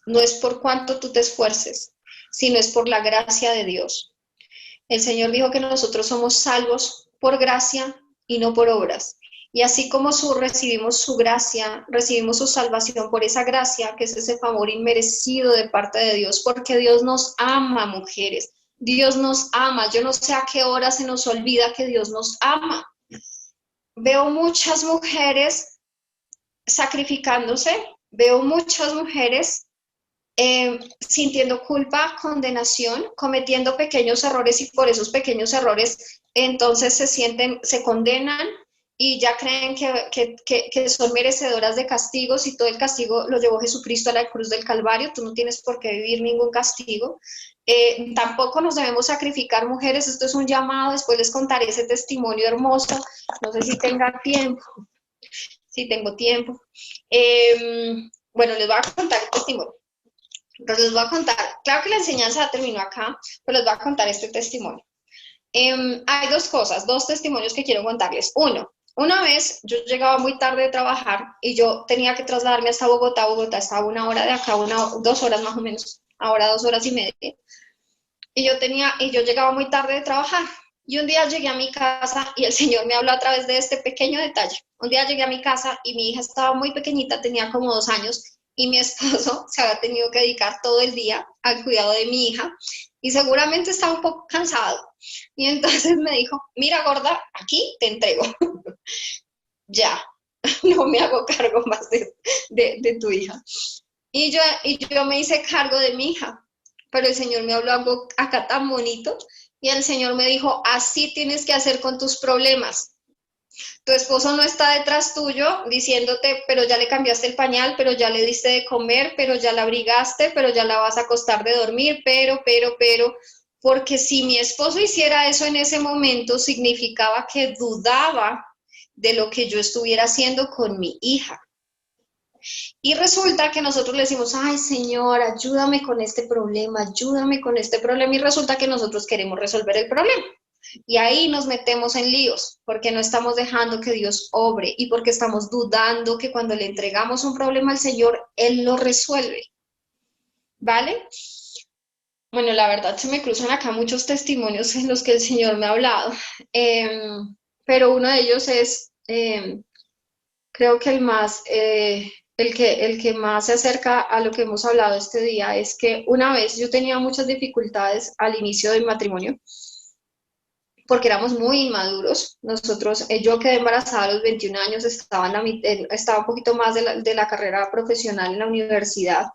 no es por cuánto tú te esfuerces, sino es por la gracia de Dios. El Señor dijo que nosotros somos salvos por gracia y no por obras. Y así como recibimos su gracia, recibimos su salvación por esa gracia, que es ese favor inmerecido de parte de Dios, porque Dios nos ama, mujeres. Dios nos ama. Yo no sé a qué hora se nos olvida que Dios nos ama. Veo muchas mujeres sacrificándose, veo muchas mujeres sintiendo culpa, condenación, cometiendo pequeños errores, y por esos pequeños errores entonces se condenan y ya creen que son merecedoras de castigos, y todo el castigo lo llevó Jesucristo a la cruz del Calvario. Tú no tienes por qué vivir ningún castigo. Tampoco nos debemos sacrificar, mujeres. Esto es un llamado. Después les contaré ese testimonio hermoso. No sé si tenga tiempo. Sí, tengo tiempo. Bueno, les voy a contar el testimonio. Entonces les voy a contar, claro que la enseñanza terminó acá, pero les voy a contar este testimonio. Hay dos testimonios que quiero contarles. Una vez yo llegaba muy tarde de trabajar y yo tenía que trasladarme hasta Bogotá. Bogotá está a 1 hora de acá, 2 horas más o menos, ahora 2 horas y media. Y yo llegaba muy tarde de trabajar. Y un día llegué a mi casa y el Señor me habló a través de este pequeño detalle. Un día llegué a mi casa y mi hija estaba muy pequeñita, tenía como 2 años, y mi esposo se había tenido que dedicar todo el día al cuidado de mi hija y seguramente estaba un poco cansado. Y entonces me dijo, mira gorda, aquí te entrego. Ya, no me hago cargo más de tu hija. Y yo me hice cargo de mi hija, pero el Señor me habló algo acá tan bonito y el Señor me dijo, así tienes que hacer con tus problemas. Tu esposo no está detrás tuyo diciéndote, pero ya le cambiaste el pañal, pero ya le diste de comer, pero ya la abrigaste, pero ya la vas a acostar de dormir, pero, porque si mi esposo hiciera eso en ese momento, significaba que dudaba de lo que yo estuviera haciendo con mi hija. Y resulta que nosotros le decimos, ay Señor, ayúdame con este problema, ayúdame con este problema, y resulta que nosotros queremos resolver el problema. Y ahí nos metemos en líos, porque no estamos dejando que Dios obre y porque estamos dudando que cuando le entregamos un problema al Señor, Él lo resuelve. ¿Vale? Bueno, la verdad se me cruzan acá muchos testimonios en los que el Señor me ha hablado, pero uno de ellos es, creo que el que más se acerca a lo que hemos hablado este día es que una vez yo tenía muchas dificultades al inicio del matrimonio porque éramos muy inmaduros. Nosotros, yo quedé embarazada a los 21 años, estaba un poquito más de la carrera profesional en la universidad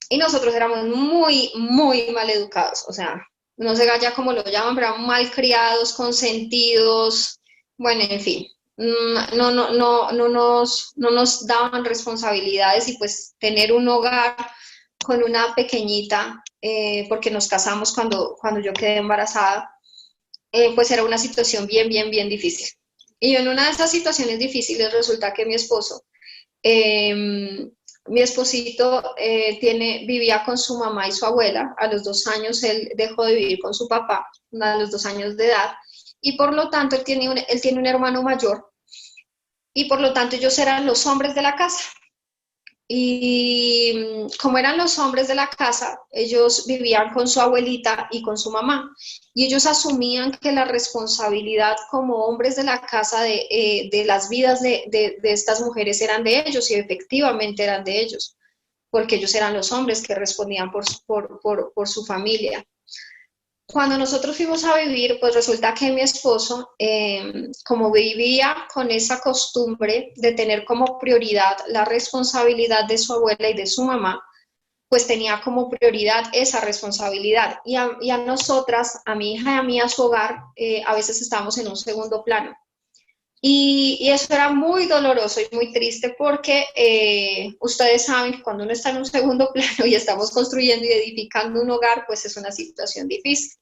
y nosotros éramos muy, muy mal educados, o sea, no sé ya cómo lo llaman, pero mal criados, consentidos, bueno, en fin. No nos daban responsabilidades y pues tener un hogar con una pequeñita, porque nos casamos cuando yo quedé embarazada, pues era una situación bien, bien, bien difícil. Y en una de esas situaciones difíciles resulta que mi esposito vivía con su mamá y su abuela. A los 2 años él dejó de vivir con su papá, a los 2 años de edad, y por lo tanto él tiene un hermano mayor, y por lo tanto ellos eran los hombres de la casa. Y como eran los hombres de la casa, ellos vivían con su abuelita y con su mamá. Y ellos asumían que la responsabilidad como hombres de la casa de las vidas de estas mujeres eran de ellos, y efectivamente eran de ellos, porque ellos eran los hombres que respondían por su familia. Cuando nosotros fuimos a vivir, pues resulta que mi esposo, como vivía con esa costumbre de tener como prioridad la responsabilidad de su abuela y de su mamá, pues tenía como prioridad esa responsabilidad. Y a nosotras, a mi hija y a mí, a su hogar, a veces estábamos en un segundo plano. Y eso era muy doloroso y muy triste porque ustedes saben que cuando uno está en un segundo plano y estamos construyendo y edificando un hogar, pues es una situación difícil.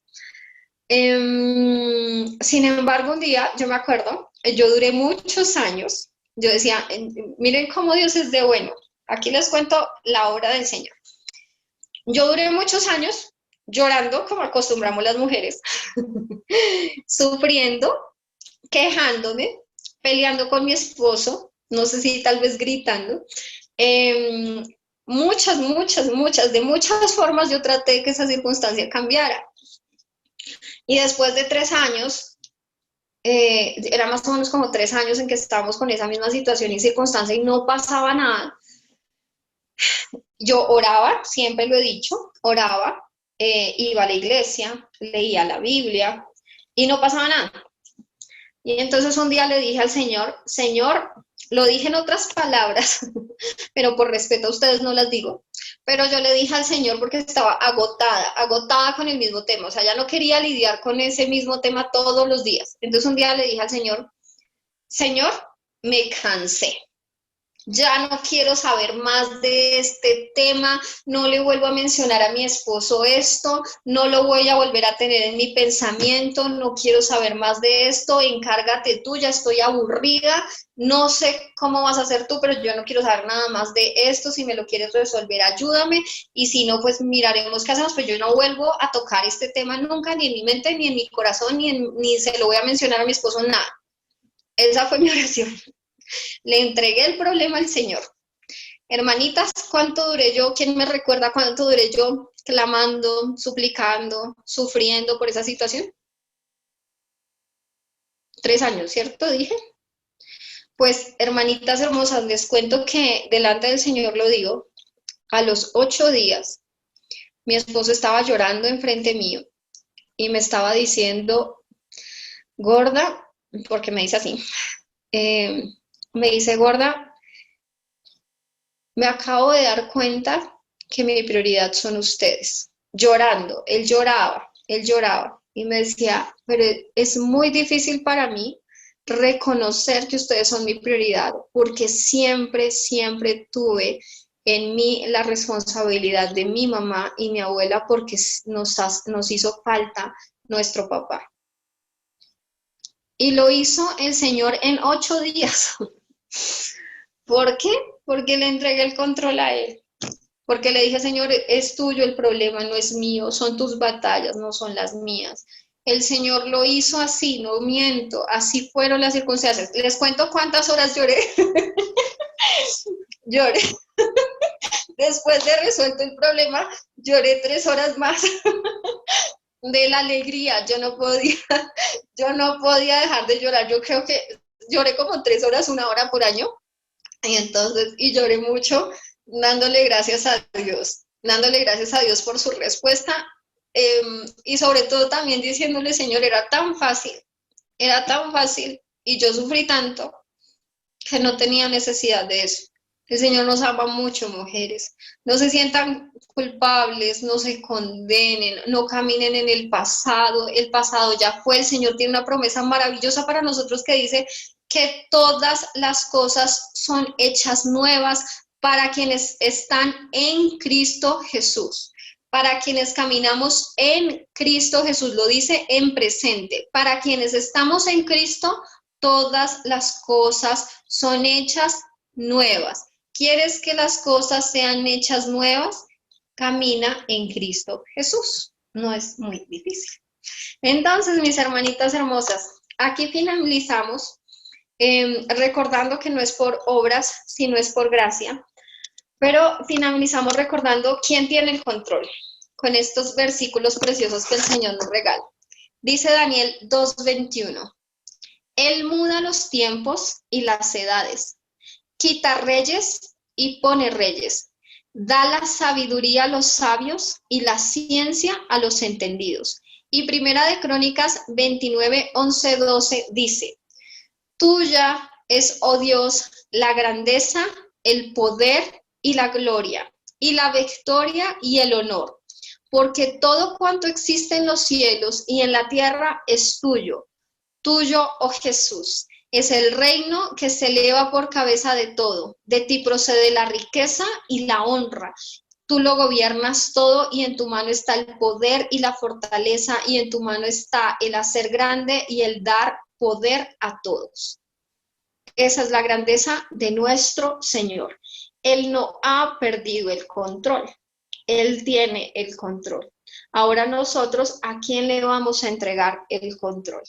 Sin embargo, un día, yo me acuerdo, yo duré muchos años, yo decía, miren cómo Dios es de bueno, aquí les cuento la obra del Señor. Yo duré muchos años llorando, como acostumbramos las mujeres, sufriendo, quejándome, peleando con mi esposo, no sé si tal vez gritando. Eh, de muchas formas yo traté de que esa circunstancia cambiara. Y después de 3 años, era más o menos como 3 años en que estábamos con esa misma situación y circunstancia y no pasaba nada. Yo oraba, siempre lo he dicho, oraba, iba a la iglesia, leía la Biblia y no pasaba nada. Y entonces un día le dije al Señor, Señor, lo dije en otras palabras, pero por respeto a ustedes no las digo, pero yo le dije al Señor porque estaba agotada con el mismo tema, o sea, ya no quería lidiar con ese mismo tema todos los días. Entonces un día le dije al Señor, Señor, me cansé. Ya no quiero saber más de este tema, no le vuelvo a mencionar a mi esposo esto, no lo voy a volver a tener en mi pensamiento, no quiero saber más de esto, encárgate tú, ya estoy aburrida, no sé cómo vas a hacer tú, pero yo no quiero saber nada más de esto, si me lo quieres resolver, ayúdame, y si no, pues miraremos qué hacemos, pero yo no vuelvo a tocar este tema nunca, ni en mi mente, ni en mi corazón, ni se lo voy a mencionar a mi esposo, nada. Esa fue mi oración. Le entregué el problema al Señor. Hermanitas, ¿cuánto duré yo? ¿Quién me recuerda cuánto duré yo clamando, suplicando, sufriendo por esa situación? 3 años, ¿cierto? Dije. Pues, hermanitas hermosas, les cuento que delante del Señor lo digo, a los 8 días, mi esposo estaba llorando enfrente mío y me estaba diciendo, gorda, porque me dice así, eh, me dice, gorda, me acabo de dar cuenta que mi prioridad son ustedes. Llorando, él lloraba y me decía, pero es muy difícil para mí reconocer que ustedes son mi prioridad, porque siempre, siempre tuve en mí la responsabilidad de mi mamá y mi abuela porque nos hizo falta nuestro papá. Y lo hizo el Señor en 8 días. ¿Por qué? Porque le entregué el control a Él. Porque le dije, Señor, es tuyo el problema, no es mío, son tus batallas, no son las mías. El Señor lo hizo así, no miento, así fueron las circunstancias. Les cuento cuántas horas lloré. Lloré. Después de resuelto el problema, lloré 3 horas más de la alegría. Yo no podía dejar de llorar. Yo creo que lloré como 3 horas, 1 hora por año. Y lloré mucho dándole gracias a Dios por su respuesta, y sobre todo también diciéndole, Señor, era tan fácil y yo sufrí tanto que no tenía necesidad de eso. El Señor nos ama mucho, mujeres. No se sientan culpables, no se condenen, no caminen en el pasado ya fue. El Señor tiene una promesa maravillosa para nosotros que dice que todas las cosas son hechas nuevas para quienes están en Cristo Jesús. Para quienes caminamos en Cristo Jesús, lo dice en presente. Para quienes estamos en Cristo, todas las cosas son hechas nuevas. ¿Quieres que las cosas sean hechas nuevas? Camina en Cristo Jesús. No es muy difícil. Entonces, mis hermanitas hermosas, aquí finalizamos recordando que no es por obras, sino es por gracia. Pero finalizamos recordando quién tiene el control con estos versículos preciosos que el Señor nos regala. Dice Daniel 2:21. Él muda los tiempos y las edades, quita reyes y pone reyes, da la sabiduría a los sabios y la ciencia a los entendidos. Y Primera de Crónicas 29, 11, 12 dice, tuya es, oh Dios, la grandeza, el poder y la gloria, y la victoria y el honor, porque todo cuanto existe en los cielos y en la tierra es tuyo. Tuyo, oh Jesús, es el reino que se eleva por cabeza de todo. De ti procede la riqueza y la honra. Tú lo gobiernas todo y en tu mano está el poder y la fortaleza y en tu mano está el hacer grande y el dar poder a todos. Esa es la grandeza de nuestro Señor. Él no ha perdido el control. Él tiene el control. Ahora nosotros, ¿a quién le vamos a entregar el control?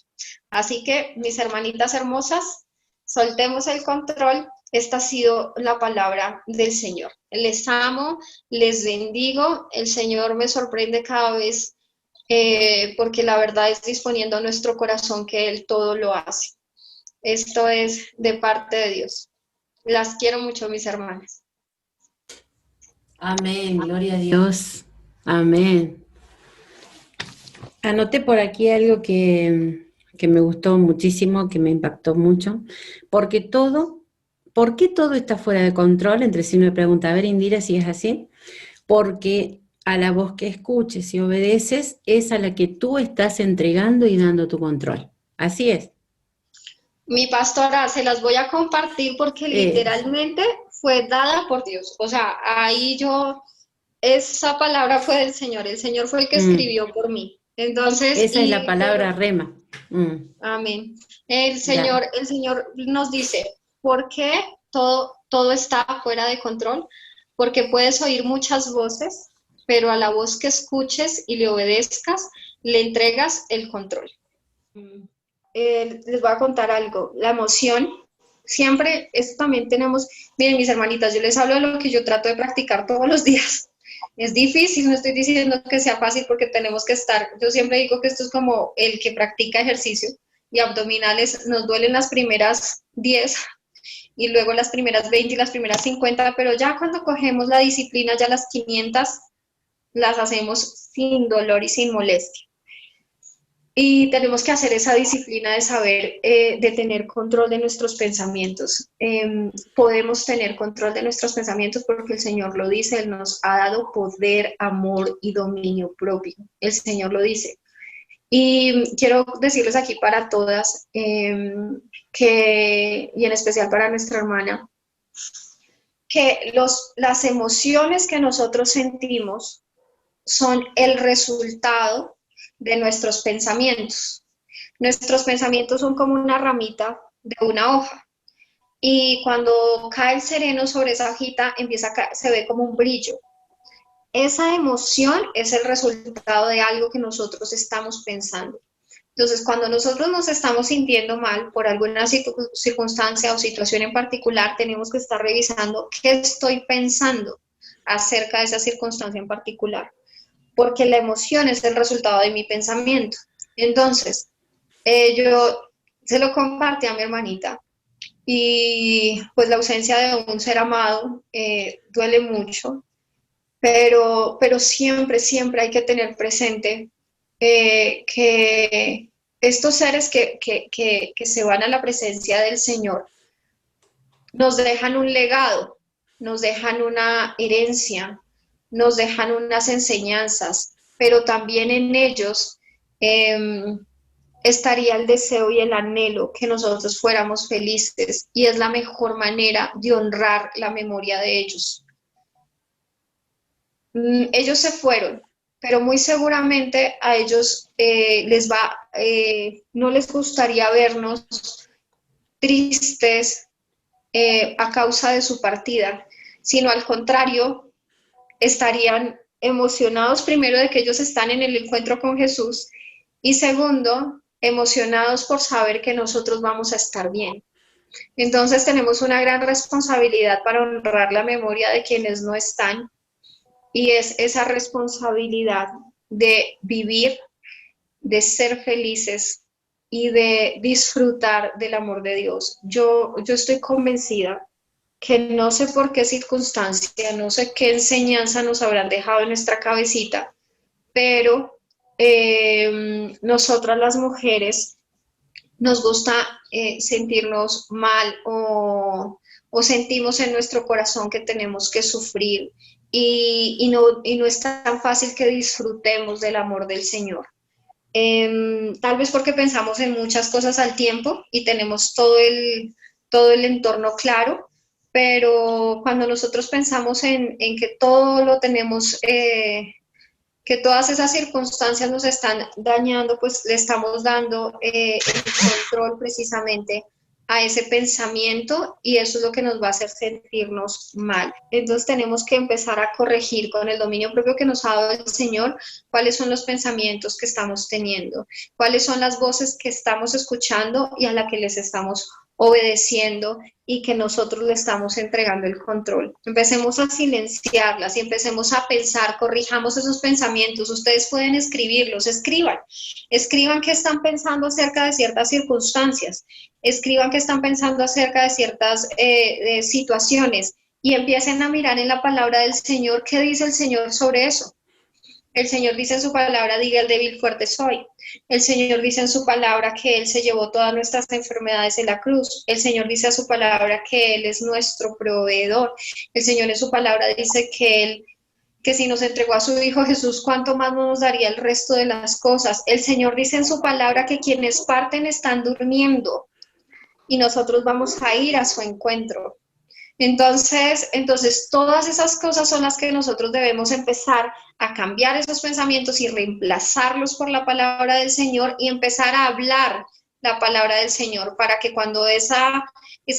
Así que, mis hermanitas hermosas, soltemos el control. Esta ha sido la palabra del Señor. Les amo, les bendigo. El Señor me sorprende cada vez porque la verdad es disponiendo a nuestro corazón que Él todo lo hace. Esto es de parte de Dios. Las quiero mucho, mis hermanas. Amén, gloria a Dios. Amén. Anoté por aquí algo que me gustó muchísimo, que me impactó mucho, ¿por qué todo está fuera de control? Entre sí me pregunta, a ver, Indira, si es así, porque a la voz que escuches y obedeces es a la que tú estás entregando y dando tu control. Así es. Mi pastora, se las voy a compartir porque literalmente fue dada por Dios. O sea, esa palabra fue del Señor. El Señor fue el que escribió por mí. Entonces, esa es la palabra rema. Amén. El Señor nos dice, ¿por qué todo está fuera de control? Porque puedes oír muchas voces, pero a la voz que escuches y le obedezcas, le entregas el control. Les voy a contar algo. La emoción, siempre, esto también tenemos, miren mis hermanitas, yo les hablo de lo que yo trato de practicar todos los días. Es difícil, no estoy diciendo que sea fácil porque tenemos que estar, yo siempre digo que esto es como el que practica ejercicio y abdominales, nos duelen las primeras 10, y luego las primeras 20 y las primeras 50, pero ya cuando cogemos la disciplina, ya las 500 las hacemos sin dolor y sin molestia. Y tenemos que hacer esa disciplina de saber, de tener control de nuestros pensamientos. Podemos tener control de nuestros pensamientos porque el Señor lo dice, Él nos ha dado poder, amor y dominio propio. El Señor lo dice. Y quiero decirles aquí para todas, y en especial para nuestra hermana, que las emociones que nosotros sentimos son el resultado de nuestros pensamientos. Nuestros pensamientos son como una ramita de una hoja. Y cuando cae el sereno sobre esa hojita, se ve como un brillo. Esa emoción es el resultado de algo que nosotros estamos pensando. Entonces, cuando nosotros nos estamos sintiendo mal por alguna circunstancia o situación en particular, tenemos que estar revisando qué estoy pensando acerca de esa circunstancia en particular, porque la emoción es el resultado de mi pensamiento. Entonces, yo se lo compartí a mi hermanita y pues la ausencia de un ser amado duele mucho, pero siempre, siempre hay que tener presente que estos seres que se van a la presencia del Señor nos dejan un legado, nos dejan una herencia, nos dejan unas enseñanzas, pero también en ellos estaría el deseo y el anhelo que nosotros fuéramos felices, y es la mejor manera de honrar la memoria de ellos. Ellos se fueron, pero muy seguramente a ellos no les gustaría vernos tristes a causa de su partida, sino al contrario, estarían emocionados primero de que ellos están en el encuentro con Jesús, y segundo, emocionados por saber que nosotros vamos a estar bien. Entonces tenemos una gran responsabilidad para honrar la memoria de quienes no están, y es esa responsabilidad de vivir, de ser felices y de disfrutar del amor de Dios. Yo estoy convencida que no sé por qué circunstancia, no sé qué enseñanza nos habrán dejado en nuestra cabecita, pero nosotras las mujeres nos gusta sentirnos mal, o sentimos en nuestro corazón que tenemos que sufrir, y no es tan fácil que disfrutemos del amor del Señor. Tal vez porque pensamos en muchas cosas al tiempo y tenemos todo el entorno claro, pero cuando nosotros pensamos en que todo lo tenemos, que todas esas circunstancias nos están dañando, pues le estamos dando el control precisamente a ese pensamiento, y eso es lo que nos va a hacer sentirnos mal. Entonces tenemos que empezar a corregir con el dominio propio que nos ha dado el Señor cuáles son los pensamientos que estamos teniendo, cuáles son las voces que estamos escuchando y a las que les estamos obedeciendo, y que nosotros le estamos entregando el control. Empecemos a silenciarlas y empecemos a pensar, corrijamos esos pensamientos. Ustedes pueden escribirlos, escriban qué están pensando acerca de ciertas circunstancias, escriban qué están pensando acerca de ciertas situaciones, y empiecen a mirar en la palabra del Señor qué dice el Señor sobre eso. El Señor dice en su palabra, diga el débil, fuerte soy. El Señor dice en su palabra que Él se llevó todas nuestras enfermedades en la cruz. El Señor dice en su palabra que Él es nuestro proveedor. El Señor en su palabra dice que si nos entregó a su Hijo Jesús, ¿cuánto más nos daría el resto de las cosas? El Señor dice en su palabra que quienes parten están durmiendo, y nosotros vamos a ir a su encuentro. Entonces, todas esas cosas son las que nosotros debemos empezar a cambiar esos pensamientos y reemplazarlos por la palabra del Señor, y empezar a hablar la palabra del Señor, para que cuando esa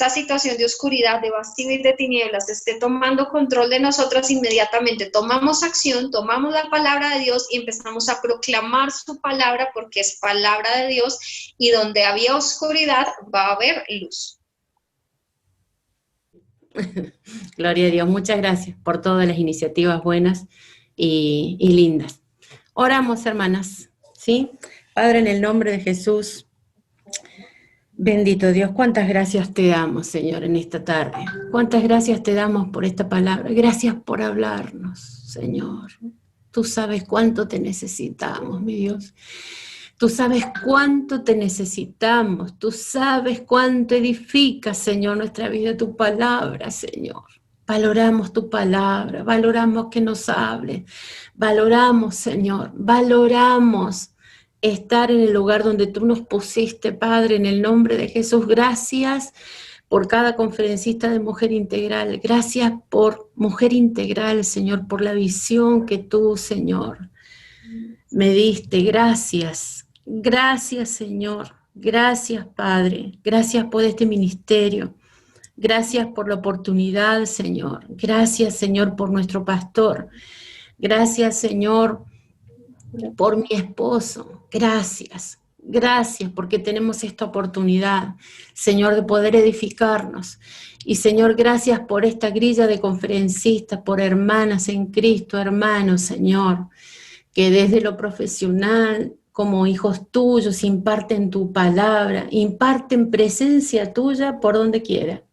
situación de oscuridad, de vacío y de tinieblas esté tomando control de nosotros, inmediatamente tomamos acción, tomamos la palabra de Dios y empezamos a proclamar su palabra, porque es palabra de Dios, y donde había oscuridad va a haber luz. Gloria a Dios, muchas gracias por todas las iniciativas buenas y lindas. Oramos, hermanas, ¿sí? Padre, en el nombre de Jesús, Bendito Dios, cuántas gracias te damos, Señor, en esta tarde. Cuántas gracias te damos por esta palabra. Gracias por hablarnos, Señor. Tú sabes cuánto te necesitamos, mi Dios. Tú sabes cuánto te necesitamos. Tú sabes cuánto edifica, Señor, nuestra vida, tu palabra, Señor. Valoramos tu palabra, valoramos que nos hable. Valoramos, Señor, valoramos estar en el lugar donde tú nos pusiste, Padre, en el nombre de Jesús. Gracias por cada conferencista de Mujer Integral. Gracias por Mujer Integral, Señor, por la visión que tú, Señor, me diste. Gracias. Gracias, Señor. Gracias, Padre. Gracias por este ministerio. Gracias por la oportunidad, Señor. Gracias, Señor, por nuestro pastor. Gracias, Señor, por mi esposo. Gracias. Gracias porque tenemos esta oportunidad, Señor, de poder edificarnos. Y, Señor, gracias por esta grilla de conferencistas, por hermanas en Cristo, hermanos, Señor, que desde lo profesional, como hijos tuyos, imparten tu palabra, imparten presencia tuya por donde quiera.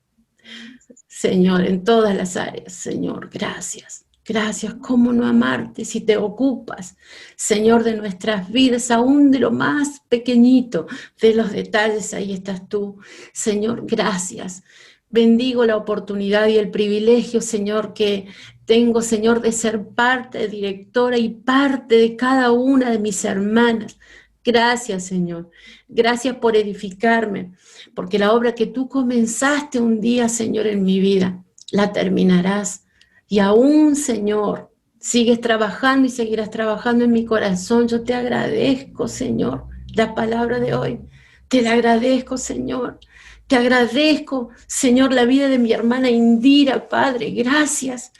Señor, en todas las áreas, Señor, gracias. Gracias, ¿cómo no amarte si te ocupas, Señor, de nuestras vidas, aún de lo más pequeñito, de los detalles, ahí estás tú. Señor, gracias. Bendigo la oportunidad y el privilegio, Señor, que tengo, Señor, de ser parte, directora y parte de cada una de mis hermanas. Gracias, Señor. Gracias por edificarme, porque la obra que tú comenzaste un día, Señor, en mi vida, la terminarás. Y aún, Señor, sigues trabajando y seguirás trabajando en mi corazón. Yo te agradezco, Señor, la palabra de hoy. Te la agradezco, Señor. Te agradezco, Señor, la vida de mi hermana Indira, Padre. Gracias.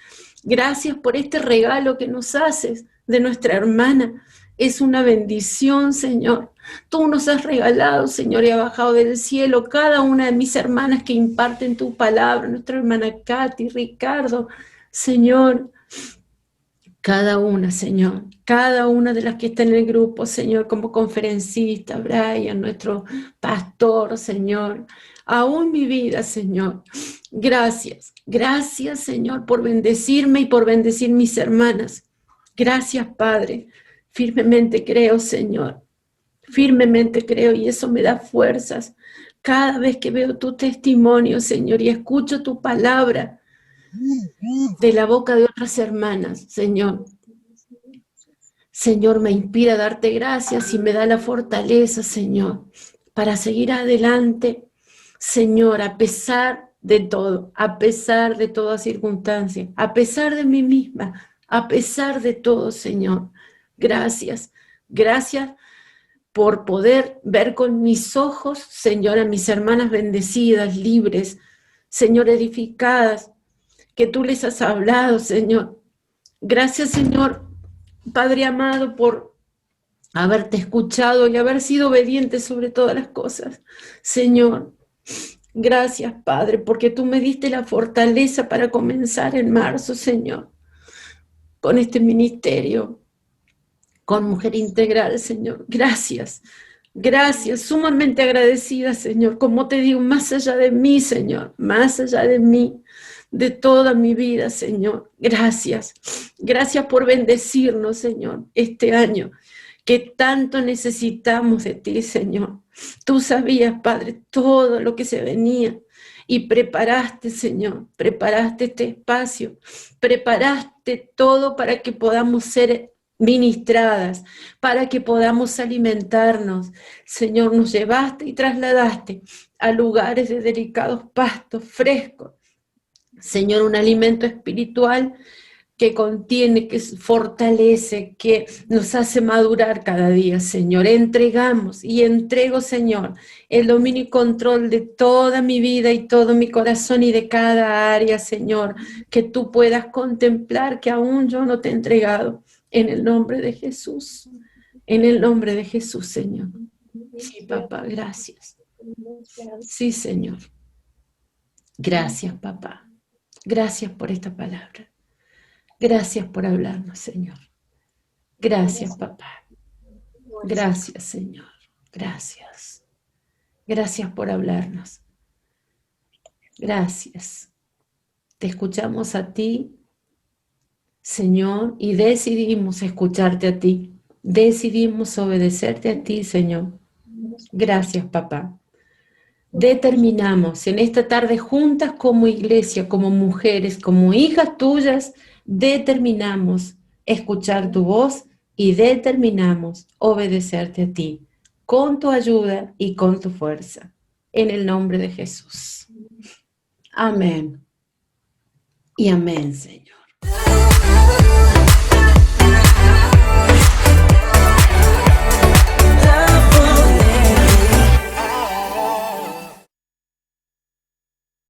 Gracias por este regalo que nos haces de nuestra hermana. Es una bendición, Señor. Tú nos has regalado, Señor, y ha bajado del cielo cada una de mis hermanas que imparten tu palabra, nuestra hermana Katy, Ricardo, Señor, cada una, Señor, cada una de las que está en el grupo, Señor, como conferencista, Brian, nuestro pastor, Señor, aún mi vida, Señor. Gracias, gracias, Señor, por bendecirme y por bendecir mis hermanas. Gracias, Padre. Firmemente creo, Señor. Firmemente creo y eso me da fuerzas. Cada vez que veo tu testimonio, Señor, y escucho tu palabra de la boca de otras hermanas, Señor. Señor, me inspira a darte gracias y me da la fortaleza, Señor, para seguir adelante, Señor, a pesar de todo, a pesar de toda circunstancia, a pesar de mí misma, a pesar de todo, Señor. Gracias, gracias por poder ver con mis ojos, Señor, a mis hermanas bendecidas, libres, Señor, edificadas, que tú les has hablado, Señor. Gracias, Señor, Padre amado, por haberte escuchado y haber sido obediente sobre todas las cosas. Señor, gracias, Padre, porque tú me diste la fortaleza para comenzar en marzo, Señor, con este ministerio, con Mujer Integral, Señor. Gracias, gracias, sumamente agradecida, Señor. Como te digo, más allá de mí, Señor, más allá de mí, de toda mi vida, Señor. Gracias. Gracias por bendecirnos, Señor, este año que tanto necesitamos de ti, Señor. Tú sabías, Padre, todo lo que se venía y preparaste, Señor, preparaste este espacio, preparaste todo para que podamos ser ministradas, para que podamos alimentarnos. Señor, nos llevaste y trasladaste a lugares de delicados pastos frescos. Señor, un alimento espiritual que contiene, que fortalece, que nos hace madurar cada día, Señor. Entregamos y entrego, Señor, el dominio y control de toda mi vida y todo mi corazón y de cada área, Señor, que tú puedas contemplar que aún yo no te he entregado. En el nombre de Jesús, en el nombre de Jesús, Señor. Sí, papá, gracias. Sí, Señor. Gracias, papá. Gracias por esta palabra. Gracias por hablarnos, Señor. Gracias, papá. Gracias, Señor. Gracias. Gracias por hablarnos. Gracias. Te escuchamos a ti, Señor, y decidimos escucharte a ti. Decidimos obedecerte a ti, Señor. Gracias, papá. Determinamos en esta tarde juntas como iglesia, como mujeres, como hijas tuyas, determinamos escuchar tu voz y determinamos obedecerte a ti, con tu ayuda y con tu fuerza. En el nombre de Jesús. Amén. Y amén, Señor.